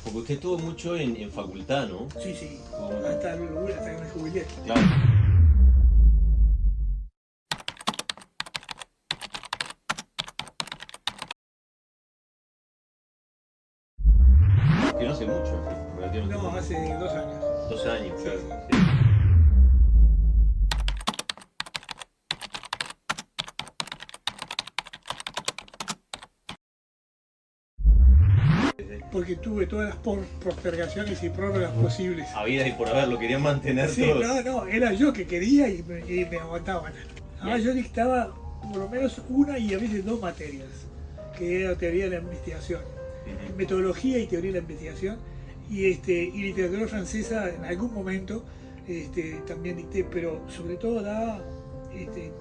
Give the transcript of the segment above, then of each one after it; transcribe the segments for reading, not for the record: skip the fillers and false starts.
Porque usted estuvo mucho en facultad, ¿no? Sí, sí, Estuvo- hasta que me jubilé. Claro. Que no hace mucho, relativamente No, poco. hace 2 años. 2 años, Sí, claro. sí. Sí. Porque tuve todas las postergaciones y prórrogas posibles. Habida y por haber, lo querían mantener Sí, todo. no, era yo que quería y me aguantaban. Además, yo dictaba por lo menos una y a veces 2 materias, que era teoría de la investigación, Ujú. metodología y teoría de la investigación, y literatura francesa en algún momento también dicté, pero sobre todo daba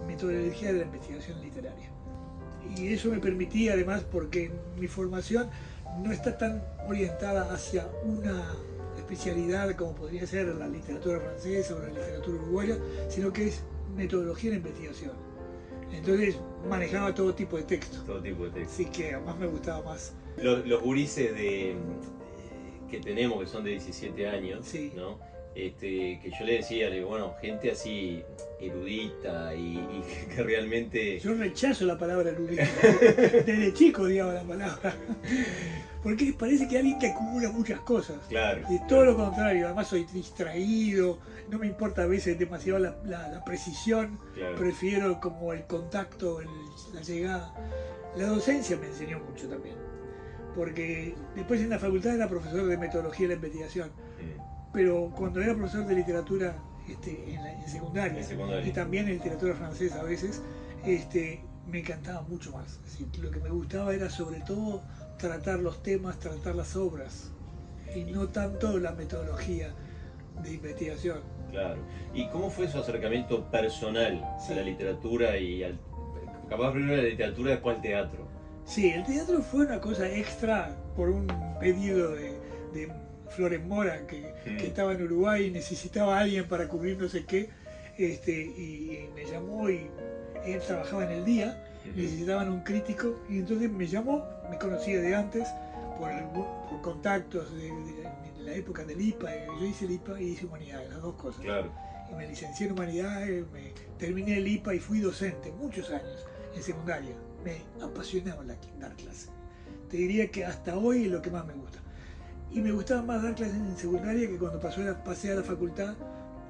metodología de la investigación literaria. Y eso me permitía además, porque mi formación no está tan orientada hacia una especialidad como podría ser la literatura francesa o la literatura uruguaya, sino que es metodología de investigación. Entonces manejaba todo tipo de texto, Todo tipo de texto. así que además me gustaba más. Los gurises que tenemos, que son de 17 años, Sí. ¿no? Que yo le decía, le digo, bueno, gente así erudita y que realmente... Yo rechazo la palabra erudito, desde chico odiaba la palabra, porque parece que alguien que acumula muchas cosas. Claro. Y todo lo contrario, además soy distraído, no me importa a veces demasiado la precisión, Claro. prefiero como el contacto, la llegada. La docencia me enseñó mucho también, porque después en la facultad era profesor de metodología de la investigación, pero cuando era profesor de literatura en secundaria, En secundaria. y también en literatura francesa a veces, me encantaba mucho más. Es decir, lo que me gustaba era sobre todo tratar los temas, tratar las obras, y no tanto la metodología de investigación. Claro. ¿Y cómo fue su acercamiento personal Sí. a la literatura capaz primero a la literatura, después al teatro? Sí, el teatro fue una cosa extra por un pedido de Flores Mora, que estaba en Uruguay y necesitaba a alguien para cubrir no sé qué, y me llamó, y él trabajaba en el día, necesitaban un crítico, y entonces me llamó, me conocía de antes, por contactos de la época del IPA, yo hice el IPA y hice humanidades, las dos cosas. Claro. Y me licencié en humanidades, terminé el IPA y fui docente muchos años en secundaria. Me apasionaba dar clases. Te diría que hasta hoy es lo que más me gusta. Y me gustaba más dar clases en secundaria que cuando pasé a la facultad,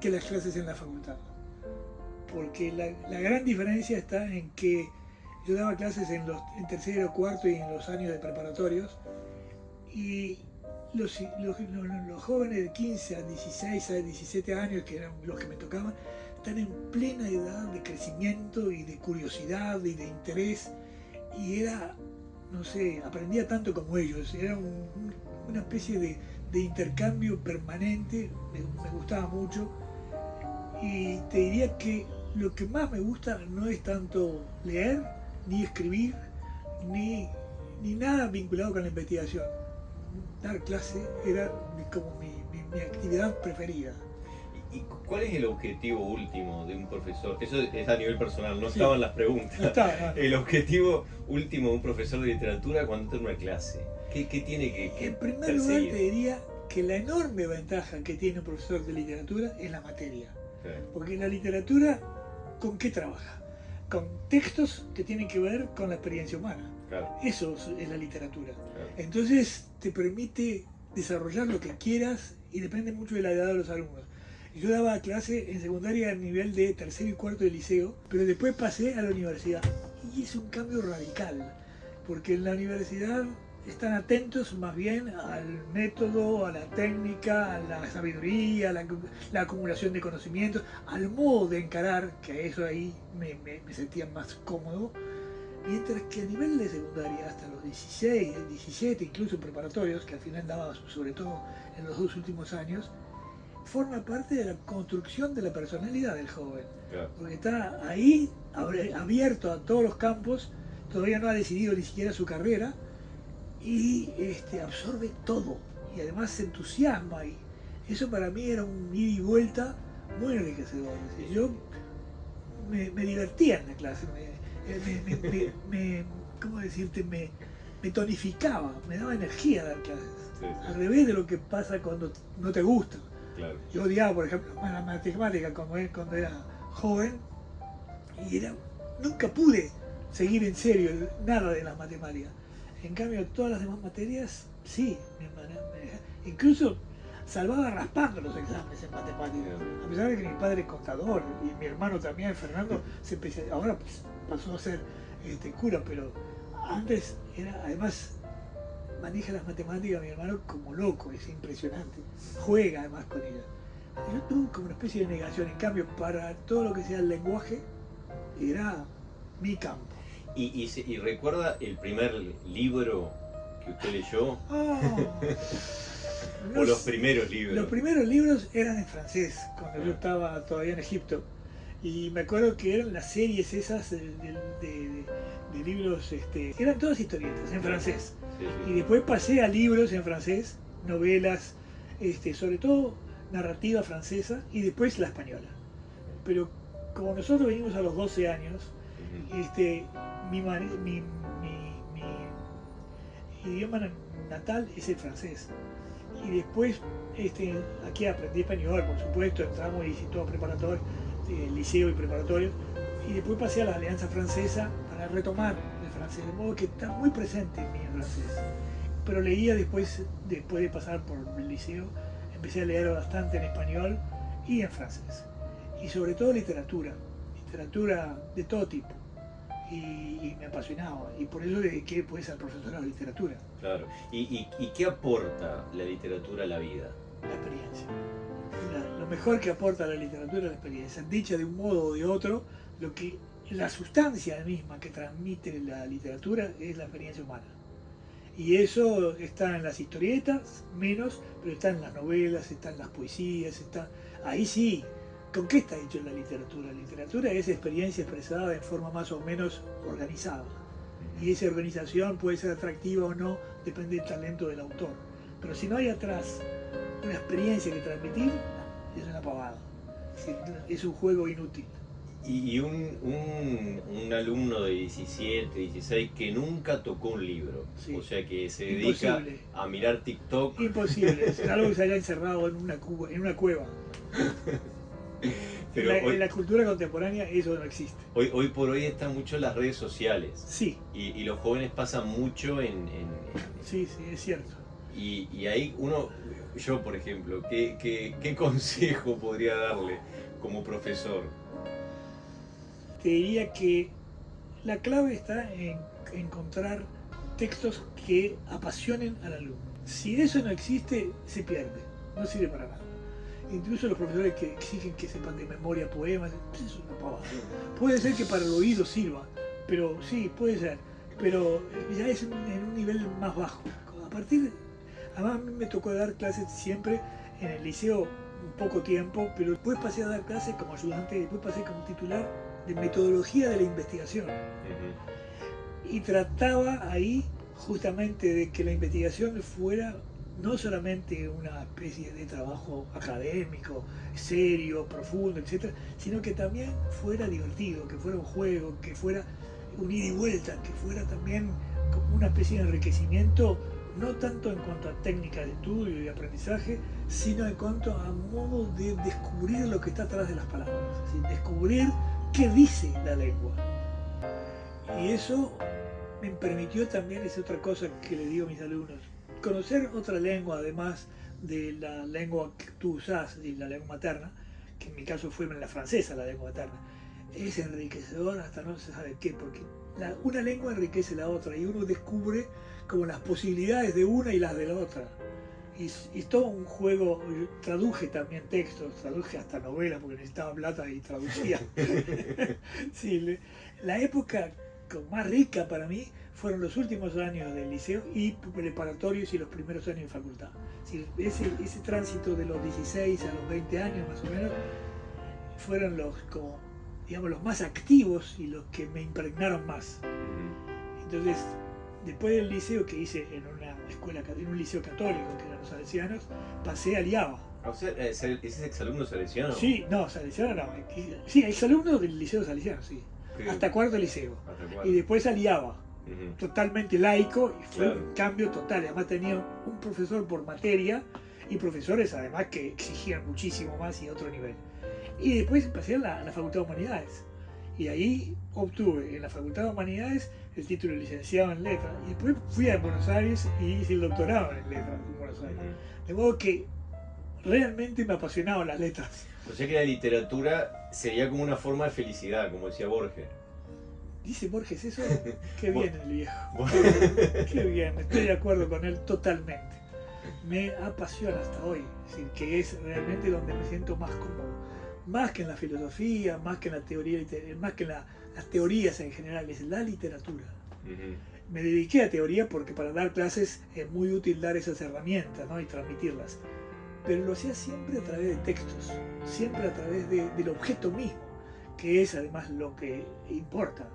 que las clases en la facultad. Porque la gran diferencia está en que yo daba clases en tercero, cuarto y en los años de preparatorios, y los jóvenes de 15 a 16 a 17 años, que eran los que me tocaban, están en plena edad de crecimiento y de curiosidad y de interés, y era, no sé, aprendía tanto como ellos, era una especie de intercambio permanente, me gustaba mucho, y te diría que lo que más me gusta no es tanto leer, ni escribir, ni nada vinculado con la investigación. Dar clase era como mi actividad preferida. ¿Y cuál es el objetivo último de un profesor? Eso es a nivel personal, no Sí. estaban las preguntas. No estaba, no. El objetivo último de un profesor de literatura cuando entra en una clase. ¿Qué tiene que En primer lugar perseguir? te diría que la enorme ventaja que tiene un profesor de literatura es la materia. Claro. Porque la literatura, ¿con qué trabaja? Con textos que tienen que ver con la experiencia humana. Claro. Eso es la literatura. Claro. Entonces te permite desarrollar lo que quieras y depende mucho de la edad de los alumnos. Yo daba clase en secundaria a nivel de tercero y cuarto de liceo, pero después pasé a la universidad y es un cambio radical, porque en la universidad están atentos más bien al método, a la técnica, a la sabiduría, a la acumulación de conocimientos, al modo de encarar, que a eso ahí me sentía más cómodo. Mientras que a nivel de secundaria, hasta los 16, 17, incluso preparatorios, que al final daba sobre todo en los 2 últimos años, forma parte de la construcción de la personalidad del joven. Claro. Porque está ahí, abierto a todos los campos, todavía no ha decidido ni siquiera su carrera, y absorbe todo, y además se entusiasma, y eso para mí era un ida y vuelta muy enriquecedor. Es decir, yo me divertía en la clase, ¿cómo decirte? Me tonificaba, me daba energía dar clases. Sí, sí. Al revés de lo que pasa cuando no te gusta. Claro. Yo odiaba, por ejemplo, la matemática cuando era joven y nunca pude seguir en serio nada de las matemáticas. En cambio, todas las demás materias, sí, incluso salvaba raspando los exámenes en matemáticas. A pesar de que mi padre es contador y mi hermano también, Fernando, ahora pues, pasó a ser cura, pero antes era, además, maneja las matemáticas mi hermano como loco, es impresionante. Juega además con ellas. Yo tuve como una especie de negación, en cambio, para todo lo que sea el lenguaje, era mi campo. ¿Y recuerda el primer libro que usted leyó? ¿O los primeros libros? Los primeros libros eran en francés, cuando yo estaba todavía en Egipto. Y me acuerdo que eran las series esas de libros, eran todas historietas en francés. Sí, sí. Y después pasé a libros en francés, novelas, sobre todo narrativa francesa y después la española. Pero como nosotros venimos a los 12 años, mi idioma natal es el francés. Y después aquí aprendí español, por supuesto, entramos y todo preparatorio, liceo y preparatorio. Y después pasé a la Alianza Francesa para retomar el francés, de modo que está muy presente en mí el francés. Pero leía después de pasar por el liceo, empecé a leer bastante en español y en francés. Y sobre todo literatura de todo tipo. Y me apasionaba. Y por eso dediqué pues, al profesorado de literatura. Claro. ¿Y qué aporta la literatura a la vida? La experiencia. Lo mejor que aporta la literatura es la experiencia. Dicha de un modo o de otro, la sustancia misma que transmite la literatura es la experiencia humana. Y eso está en las historietas, menos, pero está en las novelas, está en las poesías, ahí sí. ¿Con qué está hecho la literatura? La literatura es experiencia expresada en forma más o menos organizada. Y esa organización puede ser atractiva o no, depende del talento del autor. Pero si no hay atrás una experiencia que transmitir, es una pavada. Es un juego inútil. Y un alumno de 17, 16 que nunca tocó un libro, sí. O sea que se dedica a mirar TikTok. Imposible, es algo que se haya encerrado en una cueva. Pero en la cultura contemporánea eso no existe. Hoy por hoy están mucho en las redes sociales. Sí. Y los jóvenes pasan mucho en... Sí, es cierto. Y ahí yo por ejemplo, ¿qué consejo podría darle como profesor? Te diría que la clave está en encontrar textos que apasionen al alumno. Si eso no existe, se pierde, no sirve para nada. Incluso los profesores que exigen que sepan de memoria poemas, eso es una pavada. Puede ser que para el oído sirva, pero sí, puede ser, pero ya es en un nivel más bajo. Además a mí me tocó dar clases siempre en el liceo un poco tiempo, pero después pasé a dar clases como ayudante, después pasé como titular de metodología de la investigación. Y trataba ahí justamente de que la investigación fuera no solamente una especie de trabajo académico, serio, profundo, etc., sino que también fuera divertido, que fuera un juego, que fuera un ida y vuelta, que fuera también como una especie de enriquecimiento, no tanto en cuanto a técnicas de estudio y aprendizaje, sino en cuanto a modo de descubrir lo que está atrás de las palabras, es decir, descubrir qué dice la lengua. Y eso me permitió también, es otra cosa que le digo a mis alumnos, conocer otra lengua además de la lengua que tú usás, y la lengua materna, que en mi caso fue la francesa, la lengua materna, es enriquecedor hasta no se sabe qué, porque una lengua enriquece la otra y uno descubre como las posibilidades de una y las de la otra. Y todo un juego. Yo traduje también textos, traduje hasta novelas porque necesitaba plata y traducía. Sí, la época más rica para mí fueron los últimos años del liceo y preparatorios y los primeros años de facultad. Sí, ese tránsito de los 16 a los 20 años más o menos fueron los más activos y los que me impregnaron más. Entonces, después del liceo que hice en un liceo católico, que eran los salesianos, pasé al IABA. O sea, ¿ese es exalumno salesiano? Sí, no, salesiano no. Sí, exalumno del liceo salesiano, sí. ¿Qué? Hasta cuarto liceo. Hasta cuarto. Y después al IABA, totalmente laico y fue un cambio total. Además tenía un profesor por materia y profesores además que exigían muchísimo más y a otro nivel. Y después pasé a la Facultad de Humanidades y ahí obtuve en la Facultad de Humanidades el título de licenciado en letras y después fui a Buenos Aires y hice el doctorado en letras en Buenos Aires. De modo que realmente me apasionaban las letras. O sea que la literatura sería como una forma de felicidad, como decía Borges. ¿Dice Borges eso? Qué bien el viejo. Qué bien, estoy de acuerdo con él totalmente. Me apasiona hasta hoy. Es decir, que es realmente donde me siento más cómodo. Más que en la filosofía, más que en la teoría, más que en las teorías en general, es la literatura. Me dediqué a teoría porque para dar clases es muy útil dar esas herramientas, ¿no? Y transmitirlas. Pero lo hacía siempre a través de textos, siempre a través del objeto mismo, que es además lo que importa.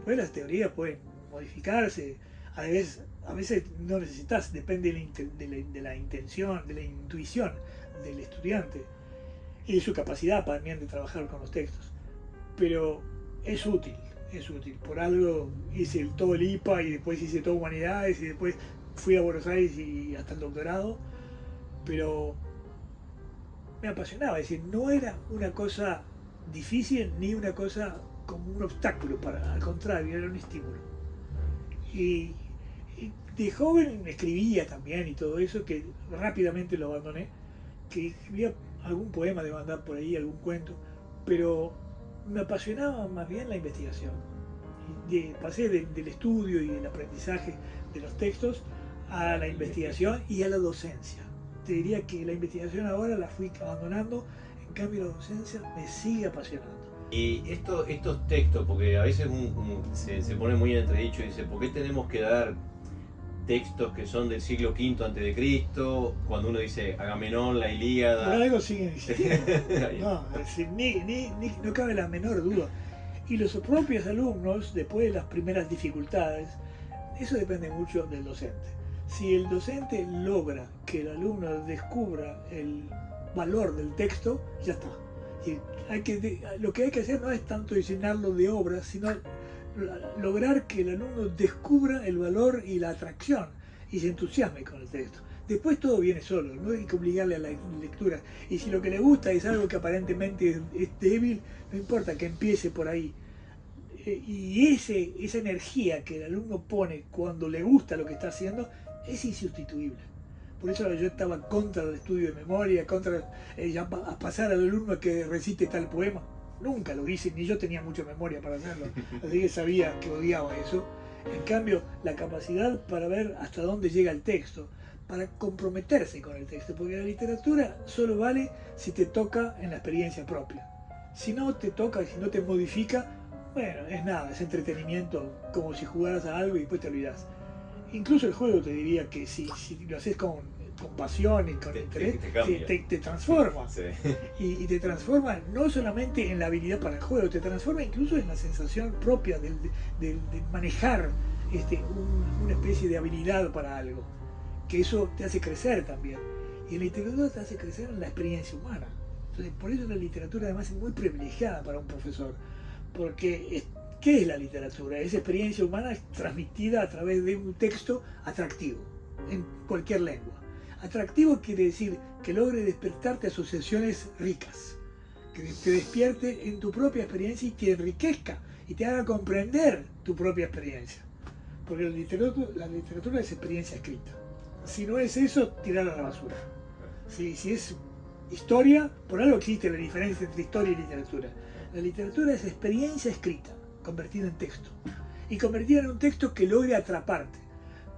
Pues las teorías pueden modificarse, a veces no necesitas, depende de la intención, de la intuición del estudiante y de su capacidad también de trabajar con los textos. Pero es útil. Por algo hice todo el IPA y después hice todo Humanidades y después fui a Buenos Aires y hasta el doctorado. Pero me apasionaba, es decir, no era una cosa difícil ni una cosa como un obstáculo, al contrario, era un estímulo. Y de joven escribía también y todo eso, que rápidamente lo abandoné, que escribía algún poema de mandar por ahí, algún cuento, pero me apasionaba más bien la investigación. Pasé del estudio y del aprendizaje de los textos a la investigación y a la docencia. Te diría que la investigación ahora la fui abandonando, en cambio la docencia me sigue apasionando. Y estos textos, porque a veces se pone muy en entredicho y dice, ¿por qué tenemos que dar textos que son del siglo V a.C. cuando uno dice Agamenón, la Ilíada? Por algo siguen existiendo. No cabe la menor duda. Y los propios alumnos, después de las primeras dificultades, eso depende mucho del docente. Si el docente logra que el alumno descubra el valor del texto, ya está. Lo que hay que hacer no es tanto llenarlo de obras, sino lograr que el alumno descubra el valor y la atracción y se entusiasme con el texto. Después todo viene solo, no hay que obligarle a la lectura. Y si lo que le gusta es algo que aparentemente es débil, no importa que empiece por ahí. Y esa energía que el alumno pone cuando le gusta lo que está haciendo es insustituible. Por eso yo estaba contra el estudio de memoria, contra a pasar al alumno a que recite tal poema. Nunca lo hice, ni yo tenía mucha memoria para hacerlo, así que sabía que odiaba eso. En cambio, la capacidad para ver hasta dónde llega el texto, para comprometerse con el texto, porque la literatura solo vale si te toca en la experiencia propia. Si no te toca, si no te modifica, bueno, es nada, es entretenimiento, como si jugaras a algo y después te olvidas. Incluso el juego te diría que si lo haces con pasión y con interés, te transforma. Sí. Y te transforma no solamente en la habilidad para el juego, te transforma incluso en la sensación propia de manejar una especie de habilidad para algo. Que eso te hace crecer también. Y la literatura te hace crecer en la experiencia humana. Entonces, por eso la literatura además es muy privilegiada para un profesor. Porque ¿qué es la literatura? Es experiencia humana transmitida a través de un texto atractivo, en cualquier lengua. Atractivo quiere decir que logre despertarte asociaciones ricas, que te despierte en tu propia experiencia y te enriquezca y te haga comprender tu propia experiencia. Porque la literatura es experiencia escrita. Si no es eso, tirarla a la basura. Si es historia, por algo existe la diferencia entre historia y literatura. La literatura es experiencia escrita, convertida en texto. Y convertida en un texto que logre atraparte.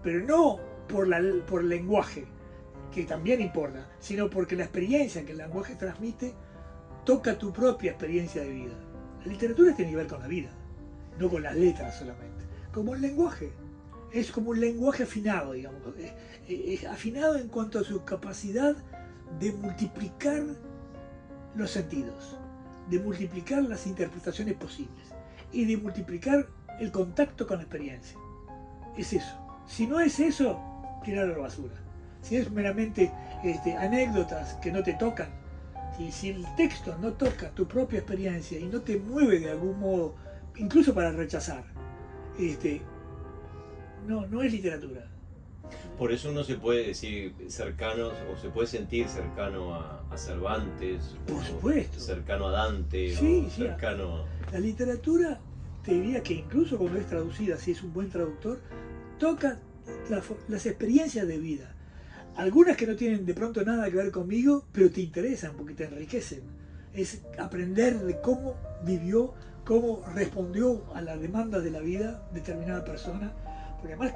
Pero no por el lenguaje, que también importa, sino porque la experiencia que el lenguaje transmite toca tu propia experiencia de vida. La literatura tiene que ver con la vida, no con las letras solamente. Como el lenguaje. Es como un lenguaje afinado, digamos. Es afinado en cuanto a su capacidad de multiplicar los sentidos, de multiplicar las interpretaciones posibles y de multiplicar el contacto con la experiencia. Es eso. Si no es eso, tirarlo a la basura. Si es meramente anécdotas que no te tocan, si el texto no toca tu propia experiencia y no te mueve de algún modo, incluso para rechazar, no es literatura. Por eso uno se puede decir cercano, o se puede sentir cercano a Cervantes, Por o supuesto. cercano a Dante, Sí, o sí. cercano... La literatura, te diría que incluso cuando es traducida, si es un buen traductor, toca las experiencias de vida. Algunas que no tienen de pronto nada que ver conmigo, pero te interesan porque te enriquecen. Es aprender de cómo vivió, cómo respondió a las demandas de la vida determinada persona. Porque además,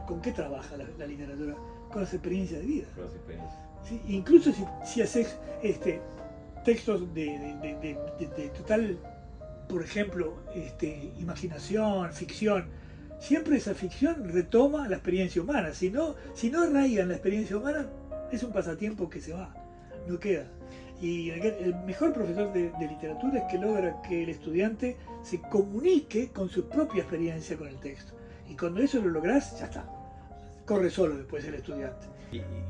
¿con qué trabaja la literatura? Con las experiencias de vida. Con las experiencias. ¿Sí? Incluso si haces textos de total, por ejemplo, imaginación, ficción, siempre esa ficción retoma la experiencia humana. Si no arraiga en la experiencia humana, es un pasatiempo que se va, no queda. Y el mejor profesor de literatura es que logra que el estudiante se comunique con su propia experiencia con el texto. Y cuando eso lo lográs, ya está. Corre solo después el estudiante.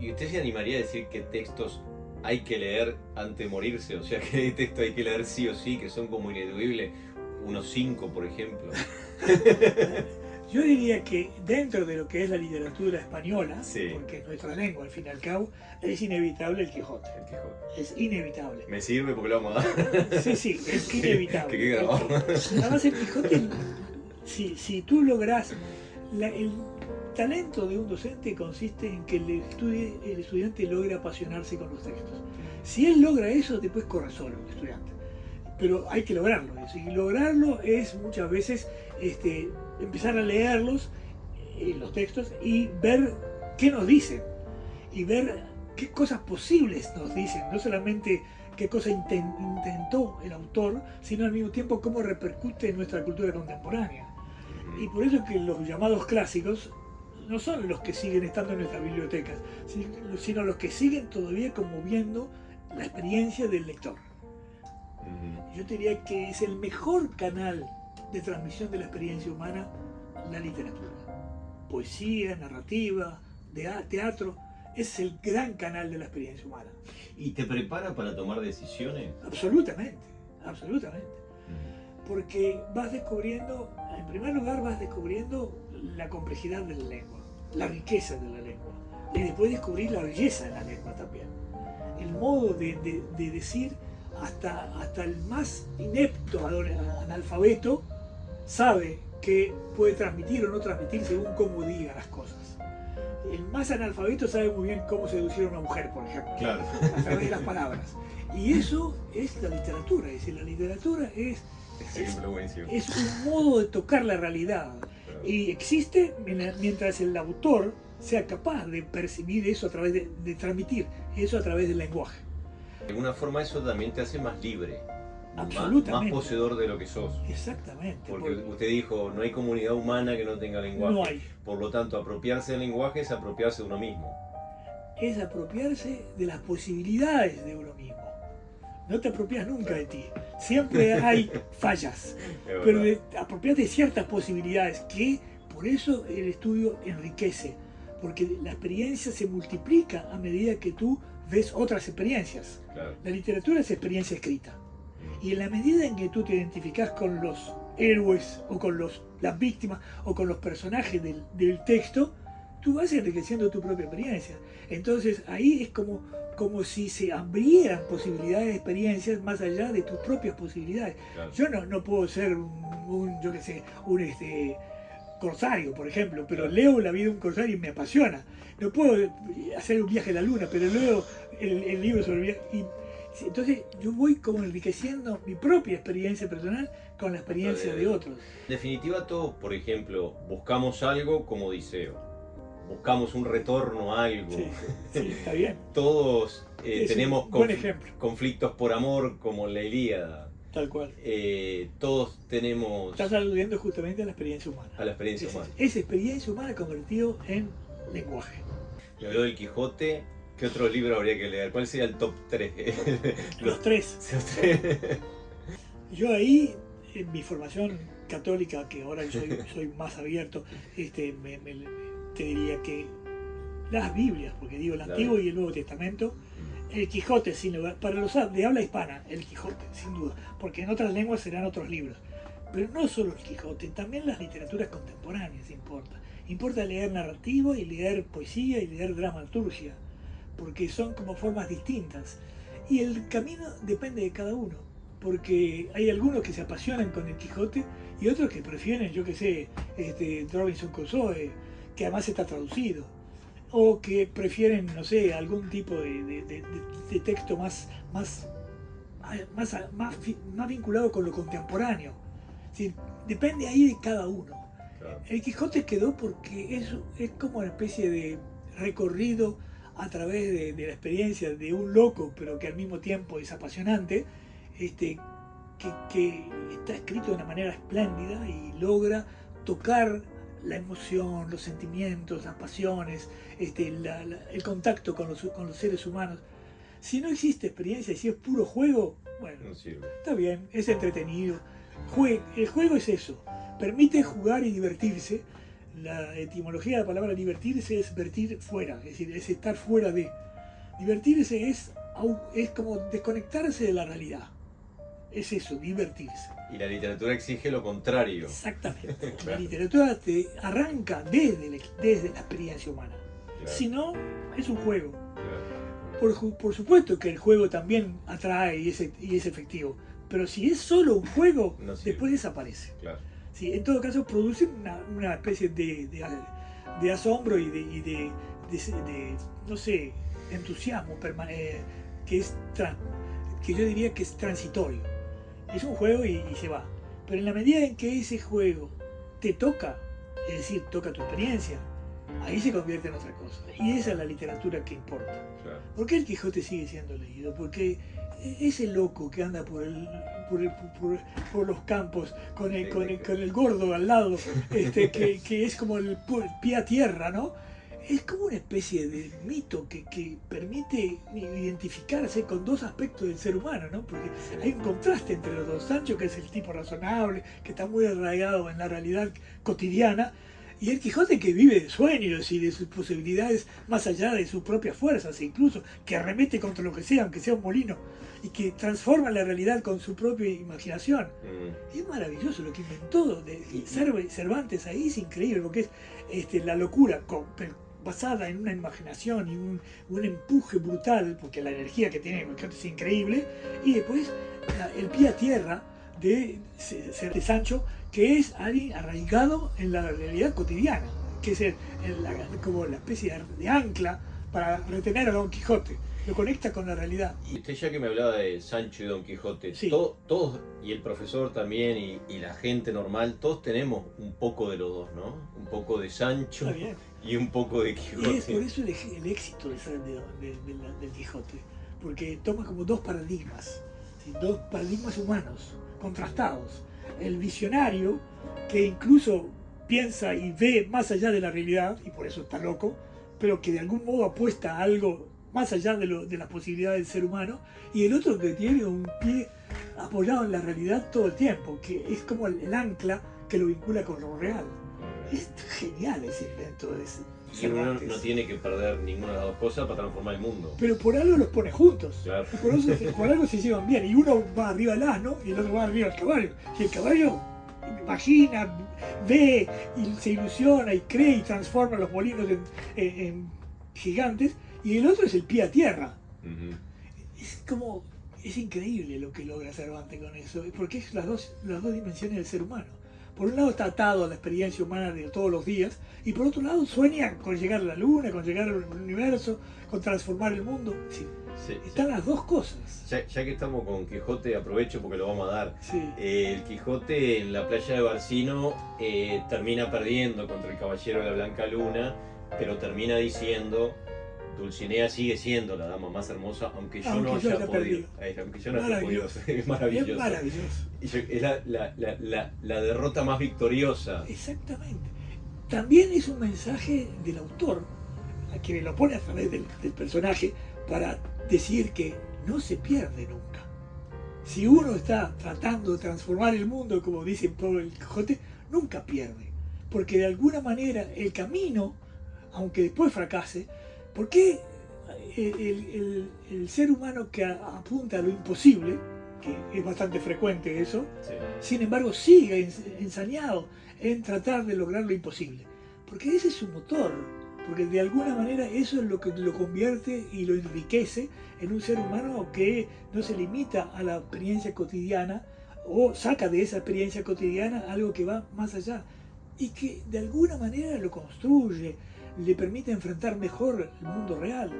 ¿Y usted se animaría a decir qué textos hay que leer antes de morirse? O sea, qué textos hay que leer sí o sí, que son como ineludibles. Unos 5, por ejemplo. Yo diría que dentro de lo que es la literatura española, Sí. porque es nuestra lengua al fin y al cabo, es inevitable el Quijote. El Quijote. Es inevitable. Me sirve porque lo vamos a dar. Sí, es inevitable. Que quede grabado. Además el Quijote, si tú lográs, el talento de un docente consiste en que el estudiante logre apasionarse con los textos. Si él logra eso, después corre solo el estudiante. Pero hay que lograrlo. Y lograrlo es muchas veces empezar a leerlos, los textos, y ver qué nos dicen. Y ver qué cosas posibles nos dicen. No solamente qué cosa intentó el autor, sino al mismo tiempo cómo repercute en nuestra cultura contemporánea. Y por eso que los llamados clásicos no son los que siguen estando en nuestras bibliotecas, sino los que siguen todavía conmoviendo la experiencia del lector. Yo diría que es el mejor canal de transmisión de la experiencia humana, la literatura. Poesía, narrativa, teatro, es el gran canal de la experiencia humana. ¿Y te prepara para tomar decisiones? Absolutamente, absolutamente. Porque vas descubriendo, en primer lugar vas descubriendo la complejidad de la lengua, la riqueza de la lengua, y después descubrir la belleza de la lengua también. El modo de decir, hasta el más inepto analfabeto sabe que puede transmitir o no transmitir según cómo diga las cosas. El más analfabeto sabe muy bien cómo seducir a una mujer, por ejemplo, Claro. a través de las palabras. Y eso es la literatura, es decir, la literatura es un modo de tocar la realidad. Y existe mientras el autor sea capaz de percibir eso a través de transmitir eso a través del lenguaje. De alguna forma eso también te hace más libre, Absolutamente. más poseedor de lo que sos. Exactamente. Porque usted dijo, no hay comunidad humana que no tenga lenguaje. No hay. Por lo tanto, apropiarse del lenguaje es apropiarse de uno mismo. Es apropiarse de las posibilidades de uno mismo. No te apropias nunca de ti. Siempre hay fallas. Pero apropiarte de ciertas posibilidades, que por eso el estudio enriquece. Porque la experiencia se multiplica a medida que tú ves otras experiencias. Claro. La literatura es experiencia escrita. Y en la medida en que tú te identificas con los héroes o con las víctimas o con los personajes del texto, tú vas enriqueciendo tu propia experiencia. Entonces ahí es como si se abrieran posibilidades de experiencias más allá de tus propias posibilidades. Claro. Yo no puedo ser un corsario, por ejemplo, pero Claro. leo la vida de un corsario y me apasiona. No puedo hacer un viaje a la luna, pero leo el libro sobre el viaje. Entonces yo voy como enriqueciendo mi propia experiencia personal con la experiencia de otros. En definitiva, todos, por ejemplo, buscamos algo como Odiseo. Buscamos un retorno a algo. Sí, sí, está bien. Todos Es tenemos un buen ejemplo. conflictos por amor, como la Ilíada. Tal cual. Todos tenemos Estás aludiendo justamente a la experiencia humana. a la experiencia humana. Es experiencia humana convertido en lenguaje. Me habló del Quijote. ¿Qué otros libros habría que leer? ¿Cuál sería el top 3? Los tres. Yo ahí, en mi formación católica, que ahora yo soy más abierto, te diría que las Biblias, porque digo el Antiguo y el Nuevo Testamento, el Quijote, sin lugar, para los de habla hispana, el Quijote, sin duda, porque en otras lenguas serán otros libros. Pero no solo el Quijote, también las literaturas contemporáneas importan. Importa leer narrativo y leer poesía y leer dramaturgia, porque son como formas distintas. Y el camino depende de cada uno, porque hay algunos que se apasionan con el Quijote y otros que prefieren, yo qué sé, Robinson Crusoe, que además está traducido, o que prefieren, no sé, algún tipo de texto más vinculado con lo contemporáneo. Sí, depende ahí de cada uno. Claro. El Quijote quedó porque es como una especie de recorrido a través de la experiencia de un loco, pero que al mismo tiempo es apasionante, que está escrito de una manera espléndida y logra tocar la emoción, los sentimientos, las pasiones, el contacto con los seres humanos. Si no existe experiencia y si es puro juego, bueno, No sirve. está bien, es entretenido. El juego es eso, permite jugar y divertirse. La etimología de la palabra divertirse es vertir fuera, es decir, es estar fuera de. Divertirse es como desconectarse de la realidad. Es eso, divertirse. Y la literatura exige lo contrario. Exactamente. Claro. La literatura te arranca desde la experiencia humana. Claro. Si no, es un juego. Claro. Por supuesto que el juego también atrae y es efectivo. Pero si es solo un juego, No sirve. después desaparece. Claro. Sí, en todo caso produce una especie de asombro y de, no sé, entusiasmo que yo diría que es transitorio. Es un juego y se va. Pero en la medida en que ese juego te toca, es decir, toca tu experiencia, ahí se convierte en otra cosa. Y esa es la literatura que importa. Claro. ¿Por qué el Quijote sigue siendo leído? Porque ese loco que anda por los campos con el gordo al lado, que es como el pie a tierra, ¿no? Es como una especie de mito que permite identificarse con dos aspectos del ser humano, ¿no? Porque hay un contraste entre los dos. Sancho, que es el tipo razonable, que está muy arraigado en la realidad cotidiana, y el Quijote, que vive de sueños y de sus posibilidades más allá de sus propias fuerzas, e incluso que arremete contra lo que sea, aunque sea un molino, y que transforma la realidad con su propia imaginación. Es maravilloso lo que inventó Cervantes ahí, es increíble, porque es la locura basada en una imaginación y un empuje brutal, porque la energía que tiene el Quijote es increíble, y después el pie a tierra de Sancho, que es alguien arraigado en la realidad cotidiana, que es como la especie de ancla para retener a Don Quijote, lo conecta con la realidad. Y usted, ya que me hablaba de Sancho y Don Quijote, Sí. todos, y el profesor también, y la gente normal, todos tenemos un poco de los dos, ¿no? Un poco de Sancho Está bien. y un poco de Y Quijote. es por eso el éxito del Quijote, porque toma como dos paradigmas, ¿sí? Dos paradigmas humanos, contrastados. El visionario, que incluso piensa y ve más allá de la realidad, y por eso está loco, pero que de algún modo apuesta a algo más allá de las posibilidades del ser humano, y el otro que tiene un pie apoyado en la realidad todo el tiempo, que es como el ancla que lo vincula con lo real. Es genial ese invento de ese Y uno Cervantes. no tiene que perder ninguna de las dos cosas para transformar el mundo. Pero por algo los pone juntos. Claro. Por algo se llevan bien. Y uno va arriba del asno y el otro va arriba del caballo. Y el caballo imagina, ve y se ilusiona y cree y transforma los molinos en gigantes. Y el otro es el pie a tierra. Es increíble lo que logra Cervantes con eso. Porque es las dos dimensiones del ser humano. Por un lado está atado a la experiencia humana de todos los días, y por otro lado sueña con llegar a la luna, con llegar al universo, con transformar el mundo. Sí, están las dos cosas. Ya que estamos con Quijote, aprovecho porque lo vamos a dar. Sí. El Quijote en la playa de Barcino termina perdiendo contra el Caballero de la Blanca Luna, pero termina diciendo: Dulcinea sigue siendo la dama más hermosa, aunque yo no haya podido. Aunque yo no haya podido. Es maravilloso. Es maravilloso. Es la derrota más victoriosa. Exactamente. También es un mensaje del autor, a quien lo pone a través del personaje, para decir que no se pierde nunca. Si uno está tratando de transformar el mundo, como dice Pablo el Quijote, nunca pierde. Porque de alguna manera el camino, aunque después fracase, porque el ser humano que apunta a lo imposible, que es bastante frecuente eso, Sí. sin embargo sigue ensañado en tratar de lograr lo imposible. porque ese es su motor, porque de alguna manera eso es lo que lo convierte y lo enriquece en un ser humano que no se limita a la experiencia cotidiana o saca de esa experiencia cotidiana algo que va más allá y que de alguna manera lo construye, le permite enfrentar mejor el mundo real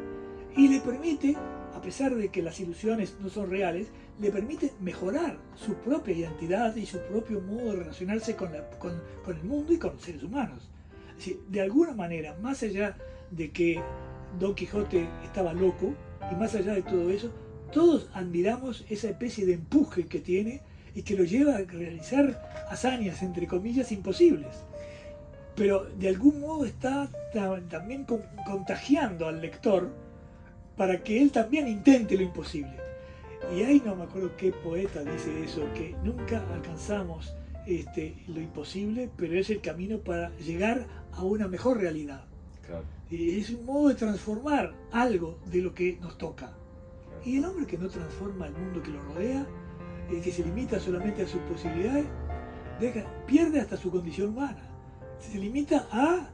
y le permite, a pesar de que las ilusiones no son reales, le permite mejorar su propia identidad y su propio modo de relacionarse con el mundo y con los seres humanos. Es decir, de alguna manera, más allá de que Don Quijote estaba loco y más allá de todo eso, todos admiramos esa especie de empuje que tiene y que lo lleva a realizar hazañas, entre comillas, imposibles. Pero de algún modo está también contagiando al lector para que él también intente lo imposible. Y ahí no me acuerdo qué poeta dice eso, que nunca alcanzamos lo imposible, pero es el camino para llegar a una mejor realidad. Claro. Es un modo de transformar algo de lo que nos toca. Y el hombre que no transforma el mundo que lo rodea, el que se limita solamente a sus posibilidades, pierde hasta su condición humana. Se limita a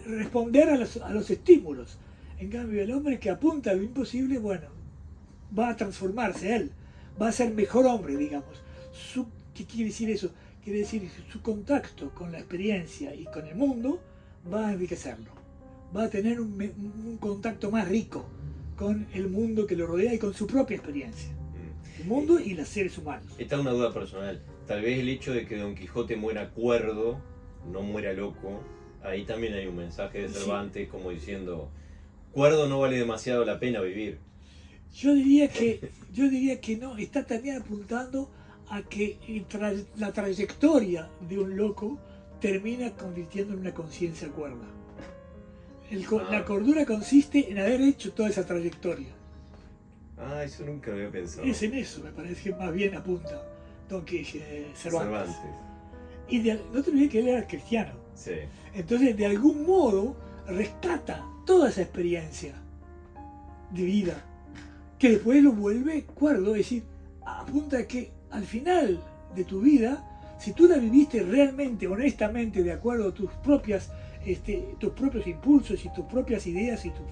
responder a los estímulos. En cambio, el hombre que apunta a lo imposible, bueno, va a transformarse él, va a ser mejor hombre, digamos. ¿Qué quiere decir eso? Quiere decir que su contacto con la experiencia y con el mundo va a enriquecerlo. Va a tener un contacto más rico con el mundo que lo rodea y con su propia experiencia. El mundo y los seres humanos. Esta es una duda personal. Tal vez el hecho de que Don Quijote muera cuerdo, no muera loco, ahí también hay un mensaje de Cervantes como diciendo, cuerdo no vale demasiado la pena vivir. Yo diría que no, está también apuntando a que la trayectoria de un loco termina convirtiendo en una conciencia cuerda. La cordura consiste en haber hecho toda esa trayectoria. Ah, eso nunca lo había pensado. Es en eso, me parece que más bien apunta Cervantes. Y no te olvides que él era cristiano. Sí. Entonces, de algún modo, rescata toda esa experiencia de vida, que después lo vuelve cuerdo, es decir, apunta a que al final de tu vida, si tú la viviste realmente, honestamente, de acuerdo a tus propios impulsos y tus propias ideas y tus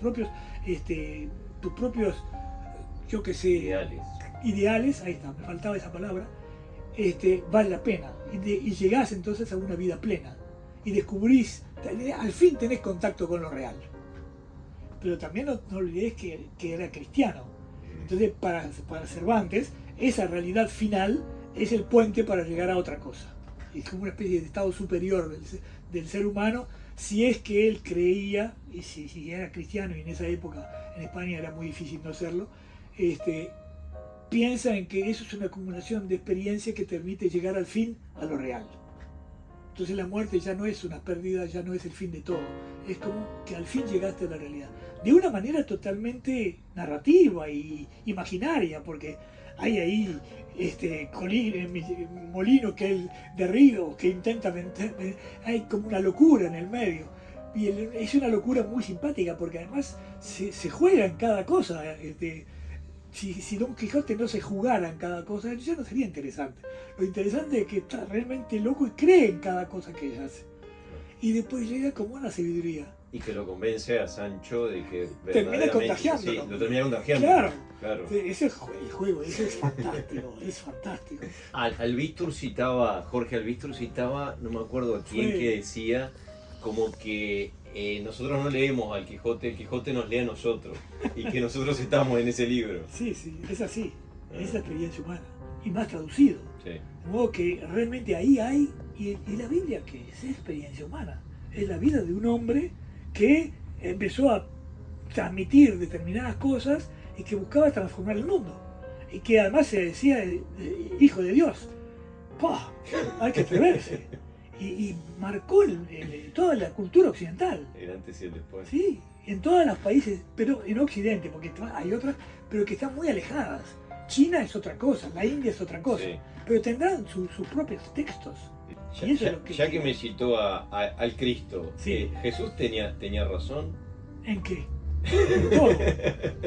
propios, yo qué sé, ideales, ahí está, me faltaba esa palabra, vale la pena. Y llegás entonces a una vida plena y descubrís, al fin tenés contacto con lo real. Pero también no olvidés que era cristiano. Entonces, para Cervantes, esa realidad final es el puente para llegar a otra cosa. Es como una especie de estado superior del ser humano, si es que él creía, y si era cristiano, y en esa época en España era muy difícil no serlo, piensa en que eso es una acumulación de experiencia que te permite llegar al fin a lo real. Entonces la muerte ya no es una pérdida, ya no es el fin de todo, es como que al fin llegaste a la realidad. De una manera totalmente narrativa y imaginaria, porque hay ahí molino que él de río que intenta vender, hay como una locura en el medio. Y es una locura muy simpática, porque además se juega en cada cosa. Si Don Quijote no se jugara en cada cosa, ya no sería interesante. Lo interesante es que está realmente loco y cree en cada cosa que hace. Y después llega como una sabiduría. Y que lo convence a Sancho de que termina contagiándolo. Sí, lo termina contagiando. Claro. Ese es el juego, ese es fantástico, es fantástico. Jorge Albistur citaba, no me acuerdo a quién, que decía como que nosotros no leemos al Quijote, el Quijote nos lee a nosotros y que nosotros estamos en ese libro. Sí, es así, es la experiencia humana y más traducido. Sí. De modo que realmente ahí hay, y la Biblia que es experiencia humana, es la vida de un hombre que empezó a transmitir determinadas cosas y que buscaba transformar el mundo y que además se decía hijo de Dios. ¡Pah! Hay que atreverse. Y marcó toda la cultura occidental. El antes y el después. Sí, en todos los países, pero en Occidente, porque hay otras, pero que están muy alejadas. China es otra cosa, la India es otra cosa, sí. Pero tendrán sus propios textos. Ya que me citó al Cristo, sí. ¿Jesús tenía razón? ¿En qué? En todo.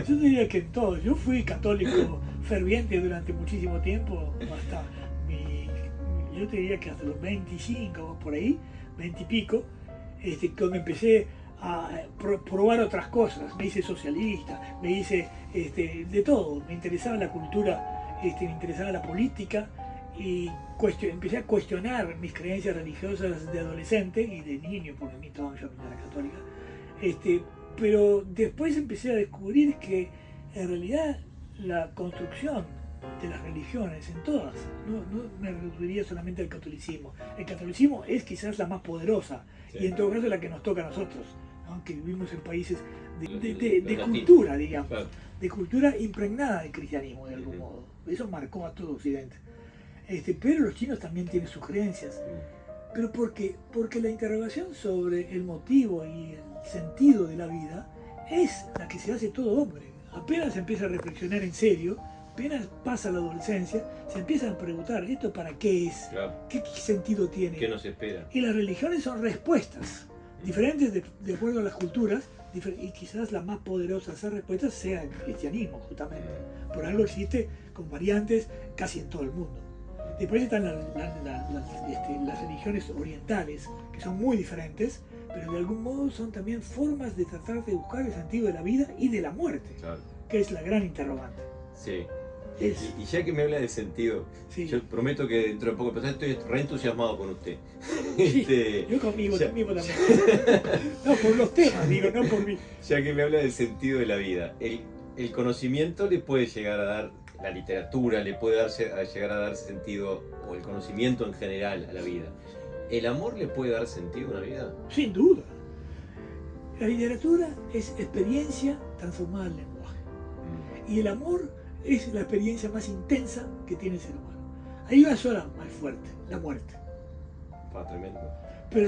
Yo diría que en todo. Yo fui católico ferviente durante muchísimo tiempo, yo te diría que hasta los 25, por ahí, 20 y pico, cuando empecé a probar otras cosas, me hice socialista, me hice de todo, me interesaba la cultura, me interesaba la política y empecé a cuestionar mis creencias religiosas de adolescente y de niño, porque mi toda mi familia era católica, pero después empecé a descubrir que en realidad la construcción de las religiones, en todas, no me referiría solamente al catolicismo. El catolicismo es quizás la más poderosa, sí, y en todo caso la que nos toca a nosotros, ¿no? Que vivimos en países de cultura, digamos, claro, de cultura impregnada del cristianismo de algún modo. Eso marcó a todo Occidente. Pero los chinos también tienen sus creencias. ¿Pero por qué? Porque la interrogación sobre el motivo y el sentido de la vida es la que se hace todo hombre. Apenas empieza a reflexionar en serio, apenas pasa la adolescencia, se empiezan a preguntar, ¿esto para qué es? Claro. ¿Qué sentido tiene? ¿Qué nos espera? Y las religiones son respuestas, diferentes de acuerdo a las culturas, y quizás la más poderosa de esas respuestas sea el cristianismo, justamente. Por algo existe con variantes casi en todo el mundo. Después están las religiones orientales, que son muy diferentes, pero de algún modo son también formas de tratar de buscar el sentido de la vida y de la muerte, claro, que es la gran interrogante. Sí. Y ya que me habla de sentido, sí, yo prometo que dentro de poco, pero estoy reentusiasmado con usted. Sí, yo conmigo también. No, por los temas, digo, no por mí. Ya que me habla del sentido de la vida, el conocimiento le puede llegar a dar, la literatura le puede llegar a dar sentido, o el conocimiento en general, a la vida. ¿El amor le puede dar sentido a una vida? Sin duda. La literatura es experiencia transformada en lenguaje. Y el amor es la experiencia más intensa que tiene el ser humano. Hay una sola más fuerte, la muerte. Tremendo. Pero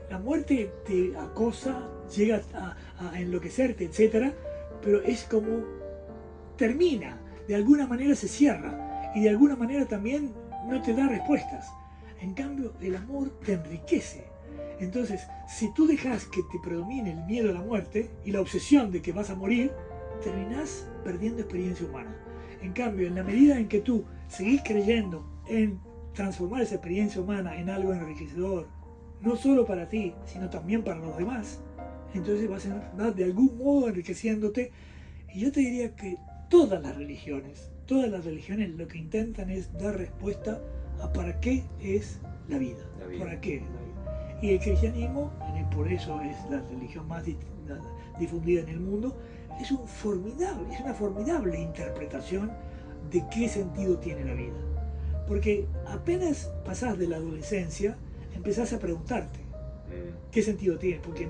la muerte te acosa, llega a enloquecerte, etc. Pero es como termina, de alguna manera se cierra y de alguna manera también no te da respuestas. En cambio, el amor te enriquece. Entonces, si tú dejas que te predomine el miedo a la muerte y la obsesión de que vas a morir, terminás perdiendo experiencia humana. En cambio, en la medida en que tú seguís creyendo en transformar esa experiencia humana en algo enriquecedor, no solo para ti, sino también para los demás, entonces vas de algún modo enriqueciéndote. Y yo te diría que todas las religiones lo que intentan es dar respuesta a para qué es la vida. ¿Para qué es la vida? Y el cristianismo, por eso es la religión más difundida en el mundo, es una formidable interpretación de qué sentido tiene la vida. Porque apenas pasás de la adolescencia, empezás a preguntarte qué sentido tiene, porque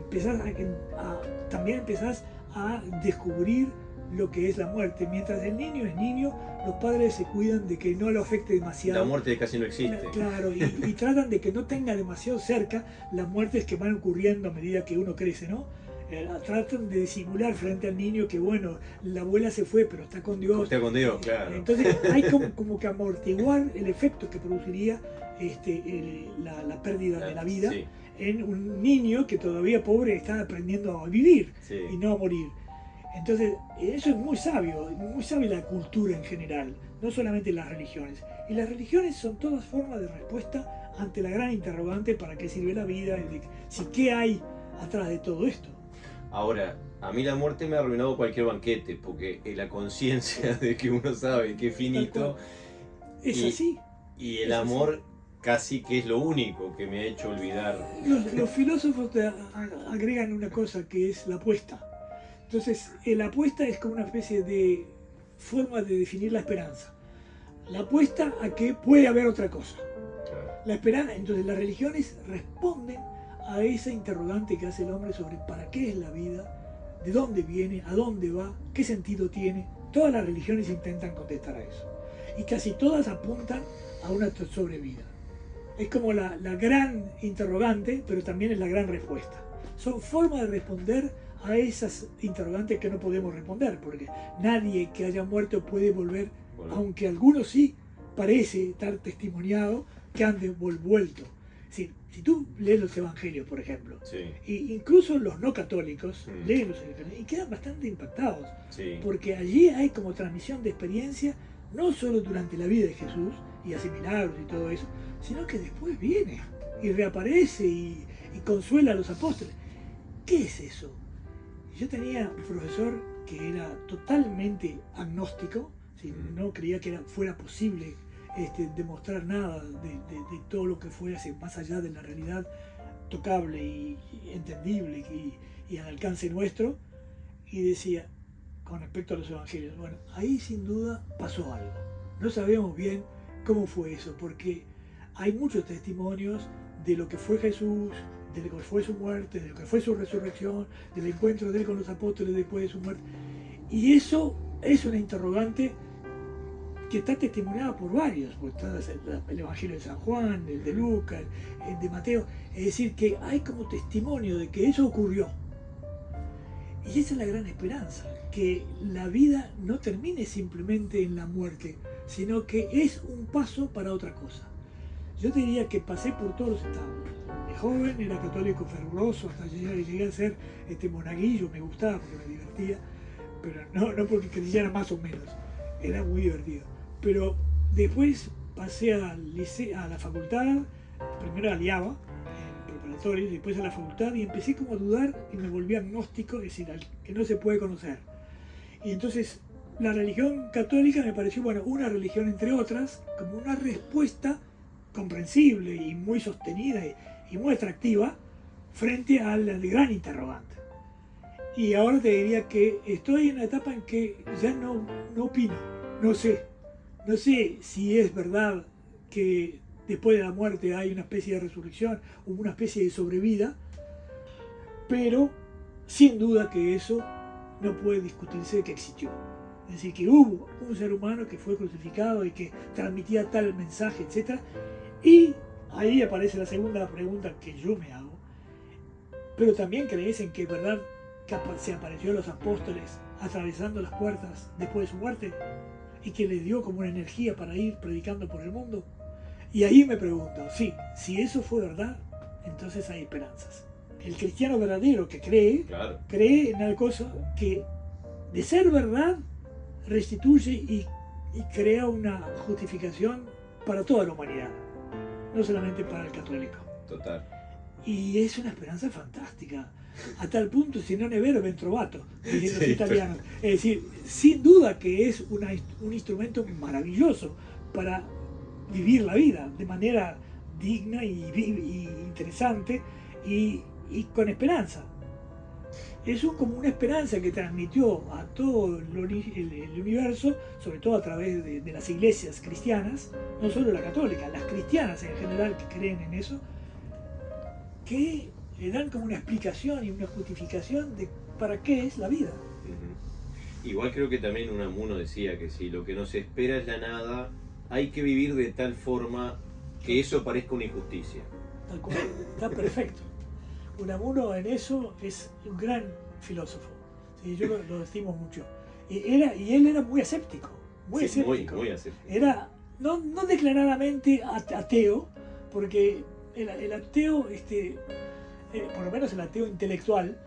también empezás a descubrir lo que es la muerte. Mientras el niño es niño, los padres se cuidan de que no lo afecte demasiado. La muerte casi no existe. Claro, y tratan de que no tenga demasiado cerca las muertes que van ocurriendo a medida que uno crece, ¿no? Tratan de disimular frente al niño que, bueno, la abuela se fue, pero está con Dios. Está con Dios, claro. Entonces hay como que amortiguar el efecto que produciría la pérdida de la vida, sí, en un niño que todavía pobre está aprendiendo a vivir, sí, y no a morir. Entonces, eso es muy sabio la cultura en general, no solamente las religiones. Y las religiones son todas formas de respuesta ante la gran interrogante para qué sirve la vida y qué hay atrás de todo esto. Ahora, a mí la muerte me ha arruinado cualquier banquete, porque la conciencia de que uno sabe que es finito es así. Y el amor casi que es lo único que me ha hecho olvidar. Los filósofos te agregan una cosa que es la apuesta. Entonces, la apuesta es como una especie de forma de definir la esperanza. La apuesta a que puede haber otra cosa. Claro. La esperanza, entonces las religiones responden a esa interrogante que hace el hombre sobre para qué es la vida, de dónde viene, a dónde va, qué sentido tiene. Todas las religiones intentan contestar a eso. Y casi todas apuntan a una sobrevida. Es como la gran interrogante, pero también es la gran respuesta. Son formas de responder a esas interrogantes que no podemos responder, porque nadie que haya muerto puede volver, aunque algunos sí parece estar testimoniado que han vuelto. Si tú lees los evangelios, por ejemplo, sí, e incluso los no católicos leen los evangelios y quedan bastante impactados, sí, porque allí hay como transmisión de experiencia, no solo durante la vida de Jesús y hace milagros y todo eso, sino que después viene y reaparece y y consuela a los apóstoles. ¿Qué es eso? Yo tenía un profesor que era totalmente agnóstico, ¿sí? No creía que fuera posible demostrar nada de todo lo que fuese más allá de la realidad tocable y entendible y al alcance nuestro, y decía, con respecto a los evangelios, bueno, ahí sin duda pasó algo. No sabemos bien cómo fue eso, porque hay muchos testimonios de lo que fue Jesús, de lo que fue su muerte, de lo que fue su resurrección, del encuentro de él con los apóstoles después de su muerte. Y eso es una interrogante que está testimoniada por varios, pues está el Evangelio de San Juan, el de Lucas, el de Mateo. Es decir, que hay como testimonio de que eso ocurrió. Y esa es la gran esperanza, que la vida no termine simplemente en la muerte, sino que es un paso para otra cosa. Yo te diría que pasé por todos los estados. De joven era católico fervoroso, hasta llegué a ser monaguillo, me gustaba porque me divertía, pero no porque creyera más o menos, era muy divertido. Pero después pasé a la facultad, primero a Liaba, preparatorio, después a la facultad, y empecé como a dudar y me volví agnóstico, es decir, que no se puede conocer. Y entonces la religión católica me pareció, bueno, una religión entre otras, como una respuesta comprensible y muy sostenida y muy atractiva frente al gran interrogante. Y ahora te diría que estoy en la etapa en que ya no opino, no sé si es verdad que después de la muerte hay una especie de resurrección o una especie de sobrevida, pero sin duda que eso no puede discutirse que existió. Es decir, que hubo un ser humano que fue crucificado y que transmitía tal mensaje, etc. Y ahí aparece la segunda pregunta que yo me hago. Pero también crees en que es verdad que se apareció a los apóstoles atravesando las puertas después de su muerte y que les dio como una energía para ir predicando por el mundo. Y ahí me pregunto, sí, si eso fue verdad, entonces hay esperanzas. El cristiano verdadero que cree en algo que de ser verdad restituye y crea una justificación para toda la humanidad, no solamente para el católico. Total. Y es una esperanza fantástica, a tal punto, si non è vero, ben trovato, dicen los italianos. Es decir, sin duda que es un instrumento maravilloso para vivir la vida de manera digna y interesante y con esperanza. Es como una esperanza que transmitió a todo el universo, sobre todo a través de las iglesias cristianas, no solo la católica, las cristianas en general que creen en eso, que le dan como una explicación y una justificación de para qué es la vida. Igual creo que también Unamuno decía que si lo que no se espera es la nada, hay que vivir de tal forma que eso parezca una injusticia. Tal cual, está perfecto. Unamuno en eso es un gran filósofo. Sí, yo lo estimo mucho. Y él era muy escéptico. Muy escéptico. Muy escéptico. Era no declaradamente ateo, porque el ateo, por lo menos el ateo intelectual,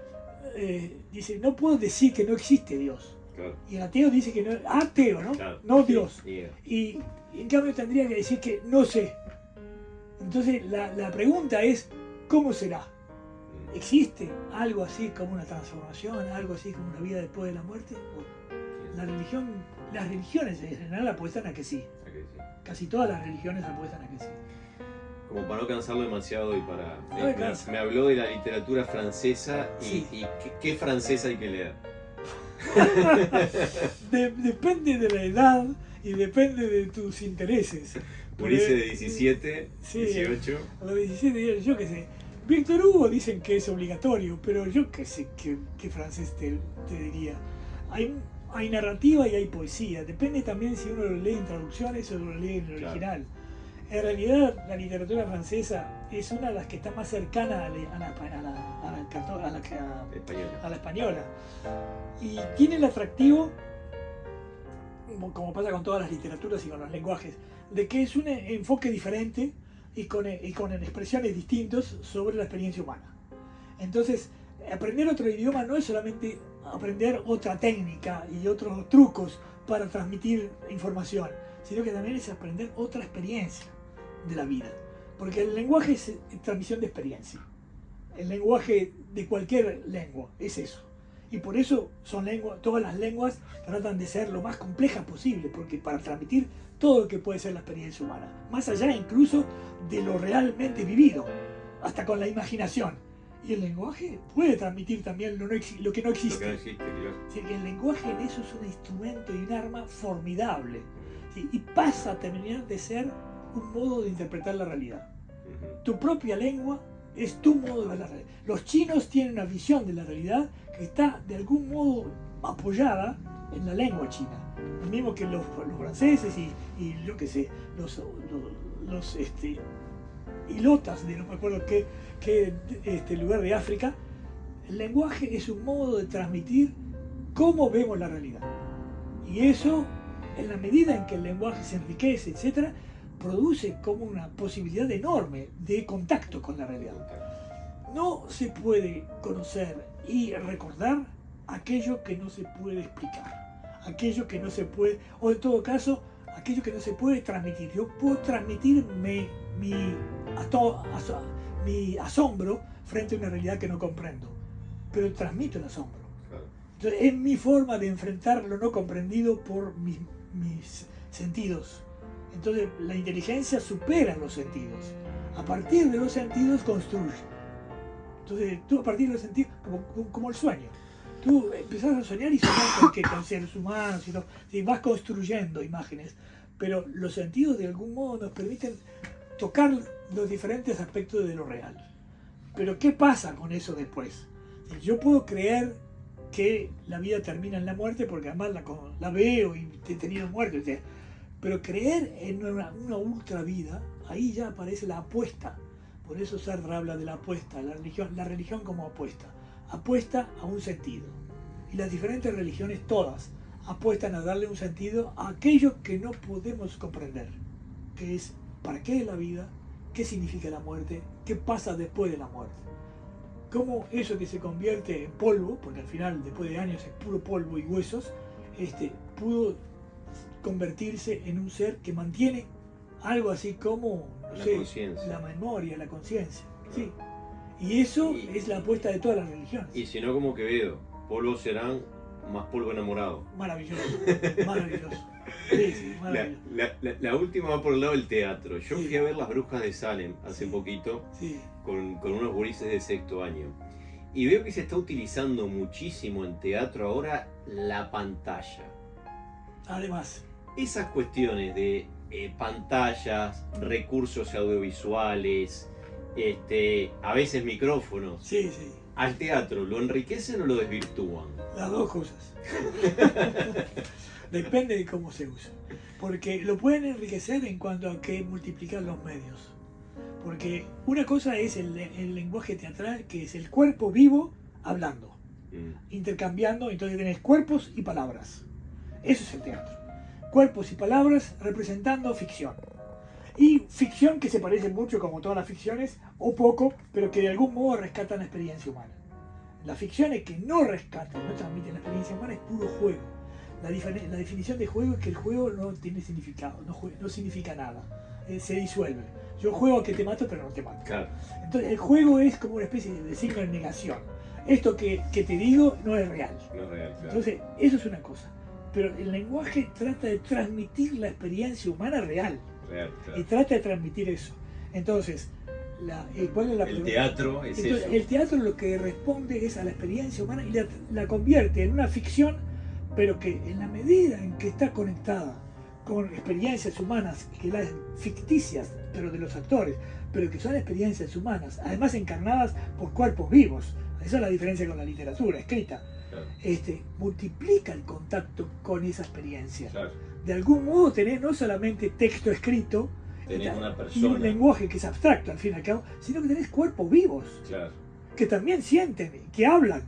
dice, no puedo decir que no existe Dios. Claro. Y el ateo dice que no, ateo, ¿no? Claro. No Dios. Yeah. Y en cambio tendría que decir que no sé. Entonces la pregunta es, ¿cómo será? ¿Existe algo así como una transformación, algo así como una vida después de la muerte? Bueno, las religiones en general apuestan a que sí. Casi todas las religiones apuestan a que sí. Como para no cansarlo demasiado y para... No me habló de la literatura francesa y, sí. y ¿qué francesa hay que leer? Depende de la edad y depende de tus intereses. Ulises de 17, sí, 18. A los 17, yo qué sé. Víctor Hugo dicen que es obligatorio, pero yo qué sé qué francés te diría. Hay narrativa y hay poesía. Depende también si uno lo lee en traducciones o lo lee en el original. En realidad, la literatura francesa es una de las que está más cercana a la española. Y tiene el atractivo, como pasa con todas las literaturas y con los lenguajes, de que es un enfoque diferente y con expresiones distintas sobre la experiencia humana. Entonces, aprender otro idioma no es solamente aprender otra técnica y otros trucos para transmitir información, sino que también es aprender otra experiencia de la vida. Porque el lenguaje es transmisión de experiencia. El lenguaje de cualquier lengua es eso. Y por eso todas las lenguas tratan de ser lo más complejas posible, porque para transmitir todo lo que puede ser la experiencia humana, más allá incluso de lo realmente vivido, hasta con la imaginación. Y el lenguaje puede transmitir también lo que no existe. Lo que no existe, claro. Así que el lenguaje en eso es un instrumento y un arma formidable. ¿Sí? Y pasa a terminar de ser un modo de interpretar la realidad. Tu propia lengua es tu modo de ver la realidad. Los chinos tienen una visión de la realidad que está de algún modo apoyada en la lengua china. Lo mismo que los franceses y yo qué sé, los ilotas de no me acuerdo qué lugar de África. El lenguaje es un modo de transmitir cómo vemos la realidad. Y eso, en la medida en que el lenguaje se enriquece, etc., produce como una posibilidad enorme de contacto con la realidad. No se puede conocer y recordar aquello que no se puede explicar, aquello que no se puede, o en todo caso, aquello que no se puede transmitir. Yo puedo transmitir mi asombro frente a una realidad que no comprendo, pero transmito el asombro. Entonces, es mi forma de enfrentar lo no comprendido por mis sentidos. Entonces, la inteligencia supera los sentidos. A partir de los sentidos construye. Entonces, tú a partir de los sentidos, como el sueño. Tú empezás a soñar y soñar con seres humanos y todo. Sí, vas construyendo imágenes, pero los sentidos de algún modo nos permiten tocar los diferentes aspectos de lo real. Pero ¿qué pasa con eso después? Yo puedo creer que la vida termina en la muerte porque además la veo y he tenido muerte, etc. Pero creer en una ultra vida, ahí ya aparece la apuesta. Por eso Sartre habla de la apuesta, la religión como apuesta a un sentido. Y las diferentes religiones todas apuestan a darle un sentido a aquello que no podemos comprender, que es para qué es la vida, qué significa la muerte, qué pasa después de la muerte. Cómo eso que se convierte en polvo, porque al final después de años es puro polvo y huesos, pudo convertirse en un ser que mantiene algo así como, no sé, la memoria, la conciencia. Sí. Y eso es la apuesta de todas las religiones. Y si no, como Quevedo, polvo serán, más polvo enamorado. Maravilloso, maravilloso. Sí, maravilloso. La última va por el lado del teatro. Yo fui a ver Las Brujas de Salem hace poquito con unos gurises de sexto año. Y veo que se está utilizando muchísimo en teatro ahora la pantalla. Además. Esas cuestiones de pantallas, recursos audiovisuales, a veces micrófonos. Sí, sí. ¿Al teatro lo enriquecen o lo desvirtúan? Las dos cosas. Depende de cómo se usa. Porque lo pueden enriquecer en cuanto a que multiplicar los medios. Porque una cosa es el lenguaje teatral, que es el cuerpo vivo hablando, intercambiando. Entonces tenés cuerpos y palabras. Eso es el teatro. Cuerpos y palabras representando ficción. Y ficción que se parece mucho, como todas las ficciones, o poco, pero que de algún modo rescatan la experiencia humana. Las ficciones que no rescatan, no transmiten la experiencia humana, es puro juego. La definición de juego es que el juego no tiene significado, no significa nada, se disuelve. Yo juego a que te mato, pero no te mato. Claro. Entonces el juego es como una especie de signo de negación. Esto que te digo no es real. No es real, claro. Entonces, eso es una cosa. Pero el lenguaje trata de transmitir la experiencia humana real. Claro. Y trata de transmitir eso. Entonces, ¿cuál es la el teatro es Entonces, eso. El teatro lo que responde es a la experiencia humana y la convierte en una ficción, pero que en la medida en que está conectada con experiencias humanas, que las ficticias, pero de los actores, pero que son experiencias humanas, además encarnadas por cuerpos vivos. Esa es la diferencia con la literatura escrita. Claro. Multiplica el contacto con esa experiencia. Claro. De algún modo tenés no solamente texto escrito, tenés una y persona, un lenguaje que es abstracto al fin y al cabo, sino que tenés cuerpos vivos, claro, que también sienten, que hablan.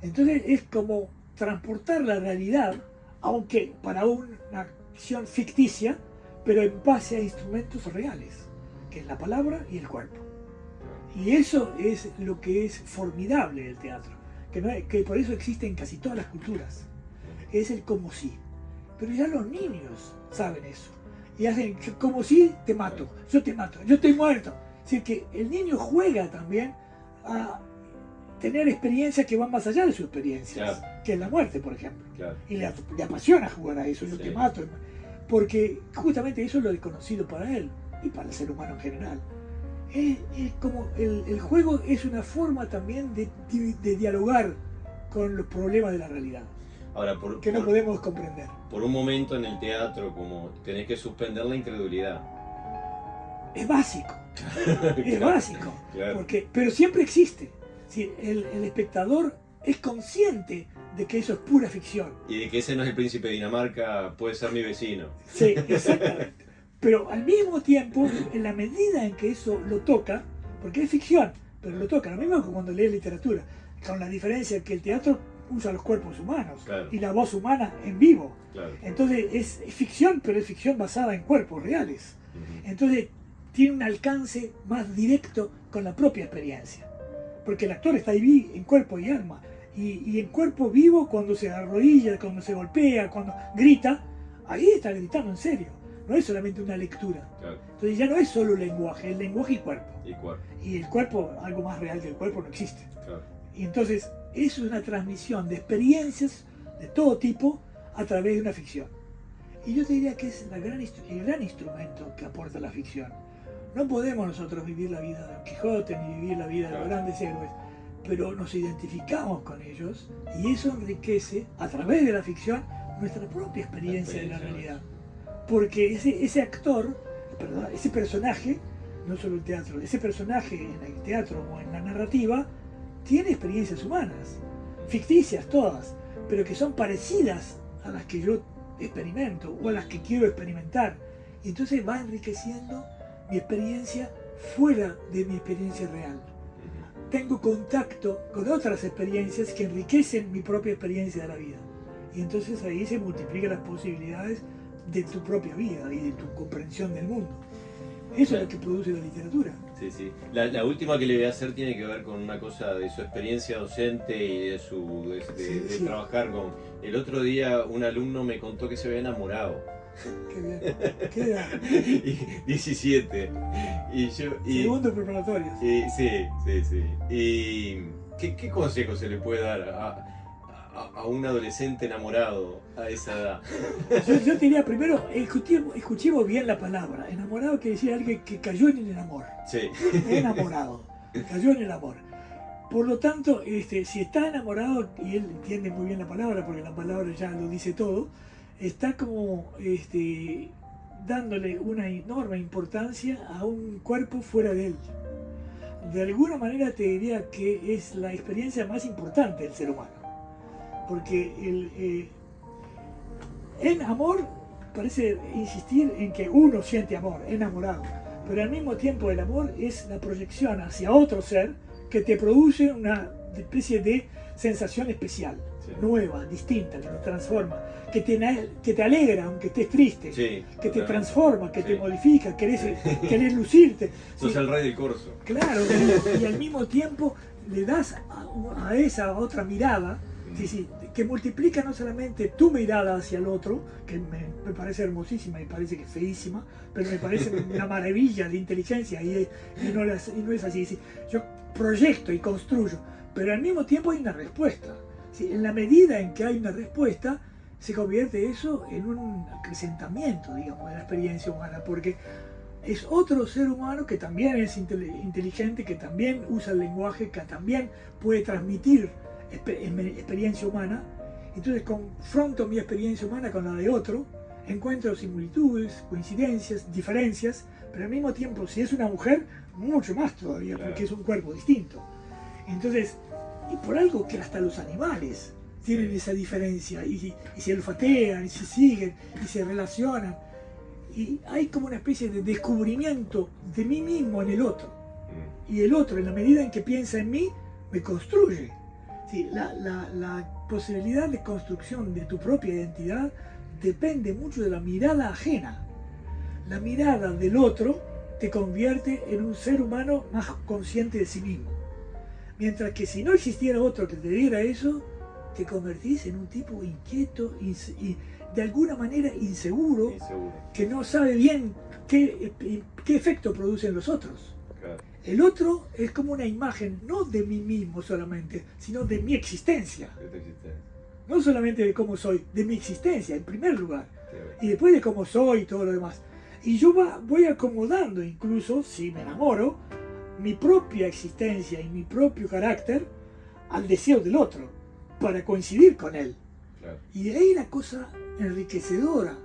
Entonces es como transportar la realidad, aunque para una acción ficticia, pero en base a instrumentos reales, que es la palabra y el cuerpo. Y eso es lo que es formidable del teatro, que por eso existe en casi todas las culturas. Es el como si. Pero ya los niños saben eso. Y hacen como si te mato, yo te mato, yo estoy muerto. Es decir, que el niño juega también a tener experiencias que van más allá de sus experiencias, Claro. que es la muerte, por ejemplo. Claro. Y le apasiona jugar a eso, yo Sí. te mato, porque justamente eso es lo desconocido para él y para el ser humano en general. Es como el juego es una forma también de dialogar con los problemas de la realidad, Ahora, que no podemos comprender. por un momento en el teatro, como tenés que suspender la incredulidad. Es básico, es Claro, básico, claro. pero siempre existe. Sí, el espectador es consciente de que eso es pura ficción. Y de que ese no es el príncipe de Dinamarca, puede ser mi vecino. Sí, exactamente. Pero al mismo tiempo, en la medida en que eso lo toca, porque es ficción, pero lo toca, lo mismo que cuando lees literatura, con la diferencia que el teatro usa los cuerpos humanos Claro. y la voz humana en vivo. Claro. Entonces es ficción, pero es ficción basada en cuerpos reales. Ujú. Entonces tiene un alcance más directo con la propia experiencia. Porque el actor está ahí en cuerpo y alma. Y en cuerpo vivo, cuando se arrodilla, cuando se golpea, cuando grita, ahí está gritando en serio. No es solamente una lectura. Claro. Entonces ya no es solo lenguaje, es lenguaje y cuerpo. Y cuerpo. Y el cuerpo, algo más real que el cuerpo, no existe. Claro. Y entonces eso es una transmisión de experiencias de todo tipo a través de una ficción. Y yo te diría que es el gran instrumento que aporta la ficción. No podemos nosotros vivir la vida de Don Quijote ni vivir la vida de los grandes héroes, pero nos identificamos con ellos y eso enriquece a través de la ficción nuestra propia experiencia de la realidad. Porque ese actor, perdón, ese personaje, no solo el teatro, ese personaje en el teatro o en la narrativa tiene experiencias humanas, ficticias todas, pero que son parecidas a las que yo experimento o a las que quiero experimentar. Y entonces va enriqueciendo mi experiencia fuera de mi experiencia real. Ujú. Tengo contacto con otras experiencias que enriquecen mi propia experiencia de la vida. Y entonces ahí se multiplican las posibilidades de tu propia vida y de tu comprensión del mundo. Eso es lo que produce la literatura. Sí, sí. La última que le voy a hacer tiene que ver con una cosa de su experiencia docente y de Sí. trabajar con... El otro día un alumno me contó que se había enamorado. Qué bien. ¿Qué edad? 17. Y yo... Segundo preparatorio. Sí, sí. ¿Y qué consejo se le puede dar a un adolescente enamorado a esa edad? Yo te diría primero, escuchemos bien la palabra. Enamorado quiere decir alguien que cayó en el amor. Sí. Enamorado. Cayó en el amor. Por lo tanto, si está enamorado, y él entiende muy bien la palabra, porque la palabra ya lo dice todo, está como dándole una enorme importancia a un cuerpo fuera de él. De alguna manera te diría que es la experiencia más importante del ser humano. Porque en amor parece insistir en que uno siente amor, enamorado. Pero al mismo tiempo el amor es la proyección hacia otro ser que te produce una especie de sensación especial, Sí. nueva, distinta, que te transforma, que te alegra aunque estés triste, Sí, que te totalmente. transforma, que te Sí. modifica, querés lucirte. Sos Sí, el rey del corso. claro, y al mismo tiempo le das a esa otra mirada, sí, que multiplica no solamente tu mirada hacia el otro, que me parece hermosísima y parece que es feísima, pero me parece una maravilla de inteligencia y no es así. Sí, yo proyecto y construyo, pero al mismo tiempo hay una respuesta. Sí, en la medida en que hay una respuesta, se convierte eso en un acrecentamiento, digamos, de la experiencia humana, porque es otro ser humano que también es inteligente, que también usa el lenguaje, que también puede transmitir experiencia humana. Entonces confronto mi experiencia humana con la de otro, encuentro similitudes, coincidencias, diferencias, pero al mismo tiempo, si es una mujer, mucho más todavía, Claro. porque es un cuerpo distinto. Entonces, y por algo que hasta los animales tienen esa diferencia, y se olfatean, y se siguen, y se relacionan, y hay como una especie de descubrimiento de mí mismo en el otro. Y el otro, en la medida en que piensa en mí, me construye. Sí, la posibilidad de construcción de tu propia identidad depende mucho de la mirada ajena. La mirada del otro te convierte en un ser humano más consciente de sí mismo. Mientras que si no existiera otro que te diera eso, te convertís en un tipo inquieto y de alguna manera inseguro, Inseguro. que no sabe bien qué efecto producen los otros. Claro. El otro es como una imagen, no de mí mismo solamente, sino de mi existencia. Esto existe. No solamente de cómo soy, de mi existencia, en primer lugar. Sí. Y después de cómo soy y todo lo demás. Y yo voy acomodando, incluso si me enamoro, mi propia existencia y mi propio carácter al deseo del otro, para coincidir con él. Claro. Y de ahí la cosa enriquecedora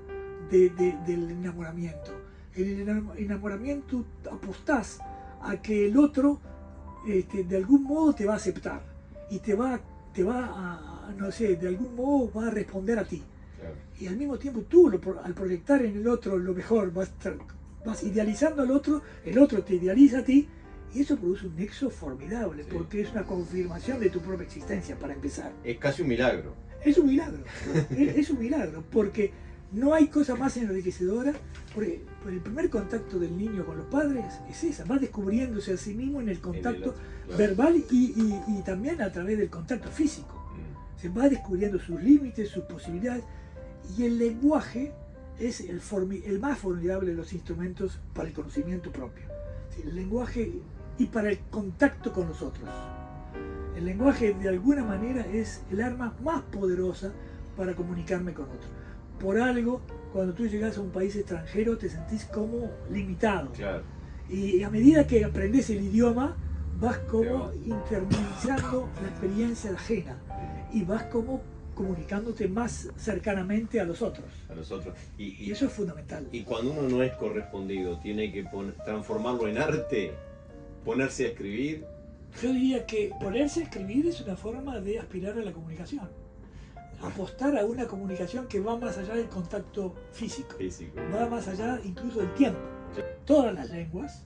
del enamoramiento. En el enamoramiento apostás a que el otro de algún modo te va a aceptar y te va a, no sé, de algún modo va a responder a ti. Claro. Y al mismo tiempo tú, al proyectar en el otro lo mejor, vas idealizando al otro, el otro te idealiza a ti, y eso produce un nexo formidable, Sí. porque es una confirmación de tu propia existencia, para empezar. Es casi un milagro. Es un milagro, es un milagro, porque no hay cosa más enriquecedora, porque el primer contacto del niño con los padres es esa, va descubriéndose a sí mismo en el contacto Claro. verbal y también a través del contacto físico. Mm. Se va descubriendo sus límites, sus posibilidades, y el lenguaje es el más formidable de los instrumentos para el conocimiento propio. Sí, el lenguaje y para el contacto con los otros. El lenguaje de alguna manera es el arma más poderosa para comunicarme con otros. Por algo, cuando tú llegas a un país extranjero te sentís como limitado. Claro. Y a medida que aprendes el idioma, vas como Claro. internalizando la experiencia ajena y vas como comunicándote más cercanamente a los otros. A nosotros. Y eso es fundamental. Y cuando uno no es correspondido, tiene que transformarlo en arte, ponerse a escribir. Yo diría que ponerse a escribir es una forma de aspirar a la comunicación. Apostar a una comunicación que va más allá del contacto físico. Físico. Va más allá incluso del tiempo. Todas las lenguas,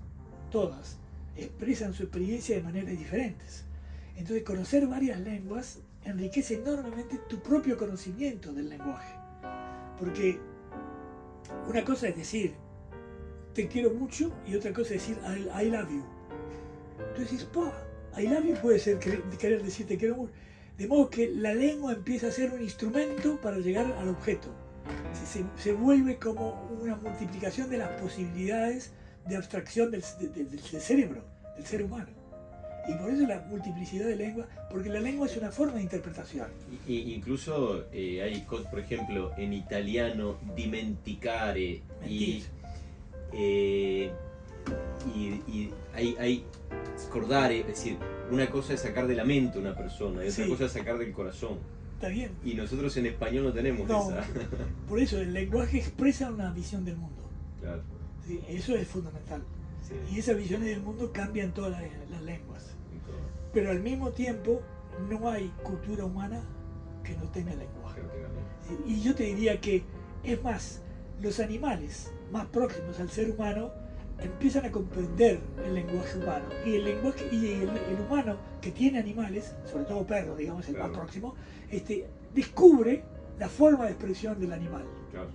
todas, expresan su experiencia de maneras diferentes. Entonces, conocer varias lenguas enriquece enormemente tu propio conocimiento del lenguaje. Porque una cosa es decir, te quiero mucho, y otra cosa es decir, I love you. Entonces, I love you puede ser querer decir te quiero mucho. De modo que la lengua empieza a ser un instrumento para llegar al objeto. Se vuelve como una multiplicación de las posibilidades de abstracción del cerebro, del ser humano. Y por eso la multiplicidad de lenguas, porque la lengua es una forma de interpretación. Incluso hay cosas, por ejemplo, en italiano, dimenticare y hay scordare, es decir, una cosa es sacar de la mente a una persona y otra Sí. cosa es sacar del corazón. ¿Está bien? Y nosotros en español no tenemos No. esa. Por eso el lenguaje expresa una visión del mundo. Claro. ¿Sí? Eso es fundamental. Sí. Y esas visiones del mundo cambian todas las lenguas. Entonces, Pero al mismo tiempo no hay cultura humana que no tenga lenguaje. creo que ganó. Y yo te diría que, es más, los animales más próximos al ser humano empiezan a comprender el lenguaje humano. Y el lenguaje el humano que tiene animales, sobre todo perros, digamos, el Claro. más próximo, descubre la forma de expresión del animal. Claro.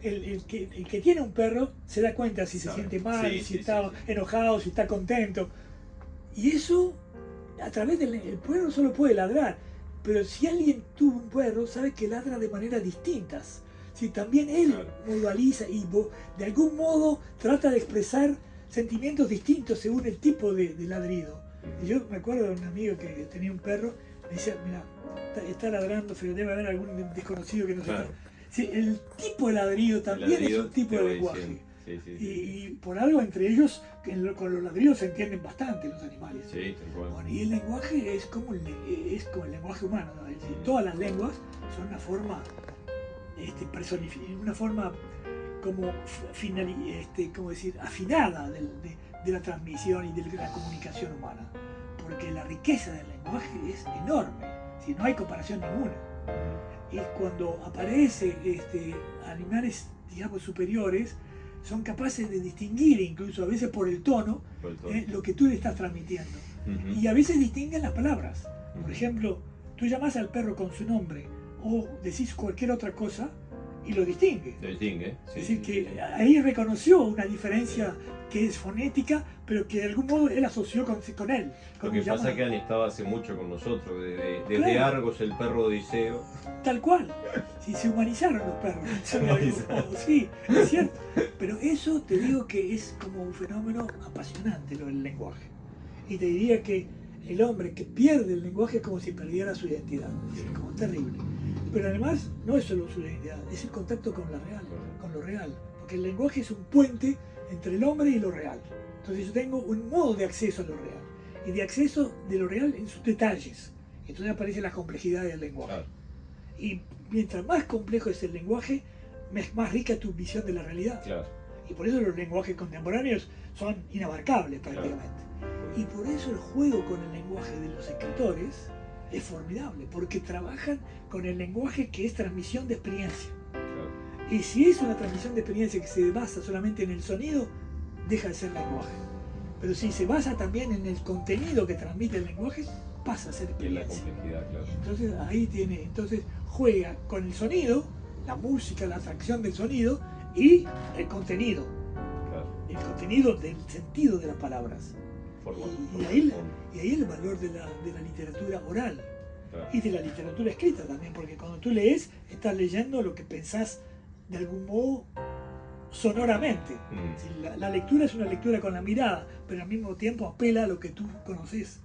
El que tiene un perro se da cuenta si se Sabe. siente mal, Sí, si sí, está sí, sí. enojado, si está contento. Y eso, a través del el perro solo puede ladrar, pero si alguien tuvo un perro, sabe que ladra de maneras distintas. Si también él Claro. modaliza y de algún modo trata de expresar sentimientos distintos según el tipo de ladrido. Y yo me acuerdo de un amigo que tenía un perro, me decía, mira, está ladrando, pero debe haber algún desconocido que no Claro. sepa. Sí, el tipo de ladrido también Ladrido es un tipo te de va lenguaje. diciendo. Sí, sí, sí. Y por algo entre ellos, con los ladridos se entienden bastante los animales. Sí, tal cual. Bueno, y el lenguaje es como el lenguaje humano, ¿no? Es decir, todas las lenguas son una forma una forma como como decir, afinada de la transmisión y de la comunicación humana, porque la riqueza del lenguaje es enorme, si no hay comparación ninguna. Y cuando aparecen animales, digamos, superiores, son capaces de distinguir, incluso a veces por el tono, Por el tono. lo que tú le estás transmitiendo. Ujú. Y a veces distinguen las palabras. Por Ujú. ejemplo, tú llamas al perro con su nombre o decís cualquier otra cosa y lo distingue. Se distingue. Sí, Es decir, sí, que sí. ahí reconoció una diferencia que es fonética, pero que de algún modo él asoció con él. Lo Como que llama- pasa es que han estado hace mucho con nosotros, desde Claro. Argos, el perro de Odiseo. Tal cual. Si se humanizaron los perros. Se De algún humanizaron. modo, sí, es cierto. Pero eso te digo que es como un fenómeno apasionante lo del lenguaje. Y te diría que el hombre que pierde el lenguaje es como si perdiera su identidad. Es como terrible. Pero además no es solo su identidad, es el contacto con lo real. Porque el lenguaje es un puente entre el hombre y lo real. Entonces yo tengo un modo de acceso a lo real. Y de acceso de lo real en sus detalles. Entonces aparece la complejidad del lenguaje. Claro. Y mientras más complejo es el lenguaje, más rica tu visión de la realidad. Claro. Y por eso los lenguajes contemporáneos son inabarcables prácticamente. Y por eso el juego con el lenguaje de los escritores es formidable, porque trabajan con el lenguaje que es transmisión de experiencia. Claro. Y si es una transmisión de experiencia que se basa solamente en el sonido, deja de ser lenguaje. Pero si se basa también en el contenido que transmite el lenguaje, pasa a ser Y en la experiencia. complejidad, claro. Entonces ahí entonces juega con el sonido, la música, la atracción del sonido y el contenido del sentido de las palabras. Y ahí el valor de la literatura oral Claro. y de la literatura escrita también, porque cuando tú lees, estás leyendo lo que pensás de algún modo sonoramente. Si la lectura es una lectura con la mirada, pero al mismo tiempo apela a lo que tú conoces.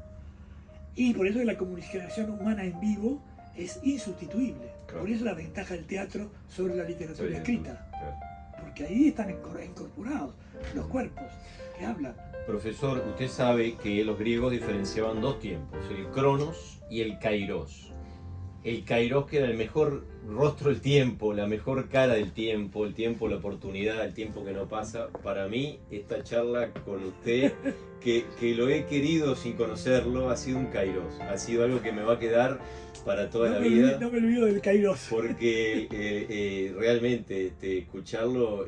Y por eso la comunicación humana en vivo es insustituible. Claro. Por eso la ventaja del teatro sobre la literatura Sí, escrita. claro. Porque ahí están incorporados los cuerpos que hablan. Profesor, usted sabe que los griegos diferenciaban dos tiempos, el cronos y el kairos. El kairos, que era el mejor rostro del tiempo, la mejor cara del tiempo, el tiempo, la oportunidad, el tiempo que no pasa. Para mí, esta charla con usted, que lo he querido sin conocerlo, ha sido un kairos. Ha sido algo que me va a quedar para toda la vida. No me olvido del kairos. Porque realmente escucharlo,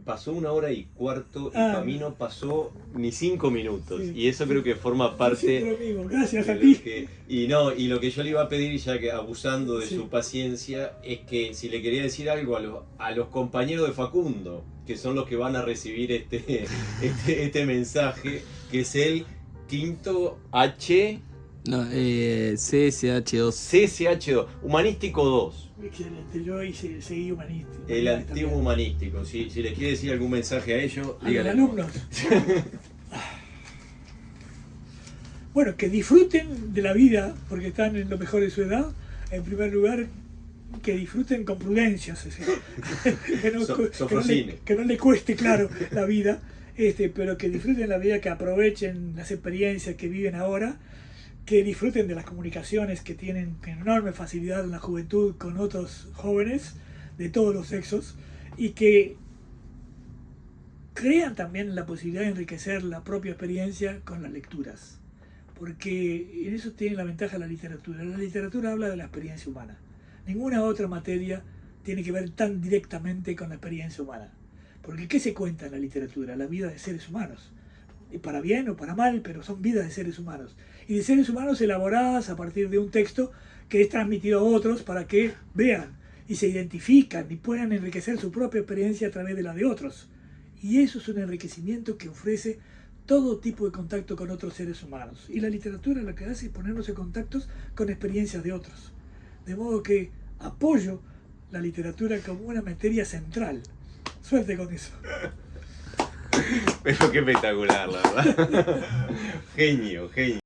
pasó 1 hora y cuarto y para mí no pasó ni 5 minutos. Sí. Y eso creo que forma parte Siempre lo mismo. Gracias de a lo ti. y lo que yo le iba a pedir, ya que abusando de Sí. su paciencia, es que si le quería decir algo a los compañeros de Facundo, que son los que van a recibir este mensaje, que es el quinto H... No, CSH2. CSH2, Humanístico 2. Excelente, yo seguí humanista. El antiguo humanístico. Si le quiere decir algún mensaje a ellos, A los dígale. alumnos. Bueno, que disfruten de la vida porque están en lo mejor de su edad. En primer lugar, que disfruten con prudencia, o sea, que no le cueste, claro, la vida, pero que disfruten la vida, que aprovechen las experiencias que viven ahora, que disfruten de las comunicaciones que tienen con enorme facilidad en la juventud con otros jóvenes de todos los sexos, y que crean también la posibilidad de enriquecer la propia experiencia con las lecturas, porque en eso tiene la ventaja la literatura. La literatura habla de la experiencia humana. Ninguna otra materia tiene que ver tan directamente con la experiencia humana. Porque ¿qué se cuenta en la literatura? La vida de seres humanos. Y para bien o para mal, pero son vidas de seres humanos. Y de seres humanos elaboradas a partir de un texto que es transmitido a otros para que vean y se identifican y puedan enriquecer su propia experiencia a través de la de otros. Y eso es un enriquecimiento que ofrece todo tipo de contacto con otros seres humanos. Y la literatura lo que hace es ponernos en contactos con experiencias de otros. De modo que apoyo la literatura como una materia central. Suerte con eso. Pero qué espectacular, la verdad. Genio, genio.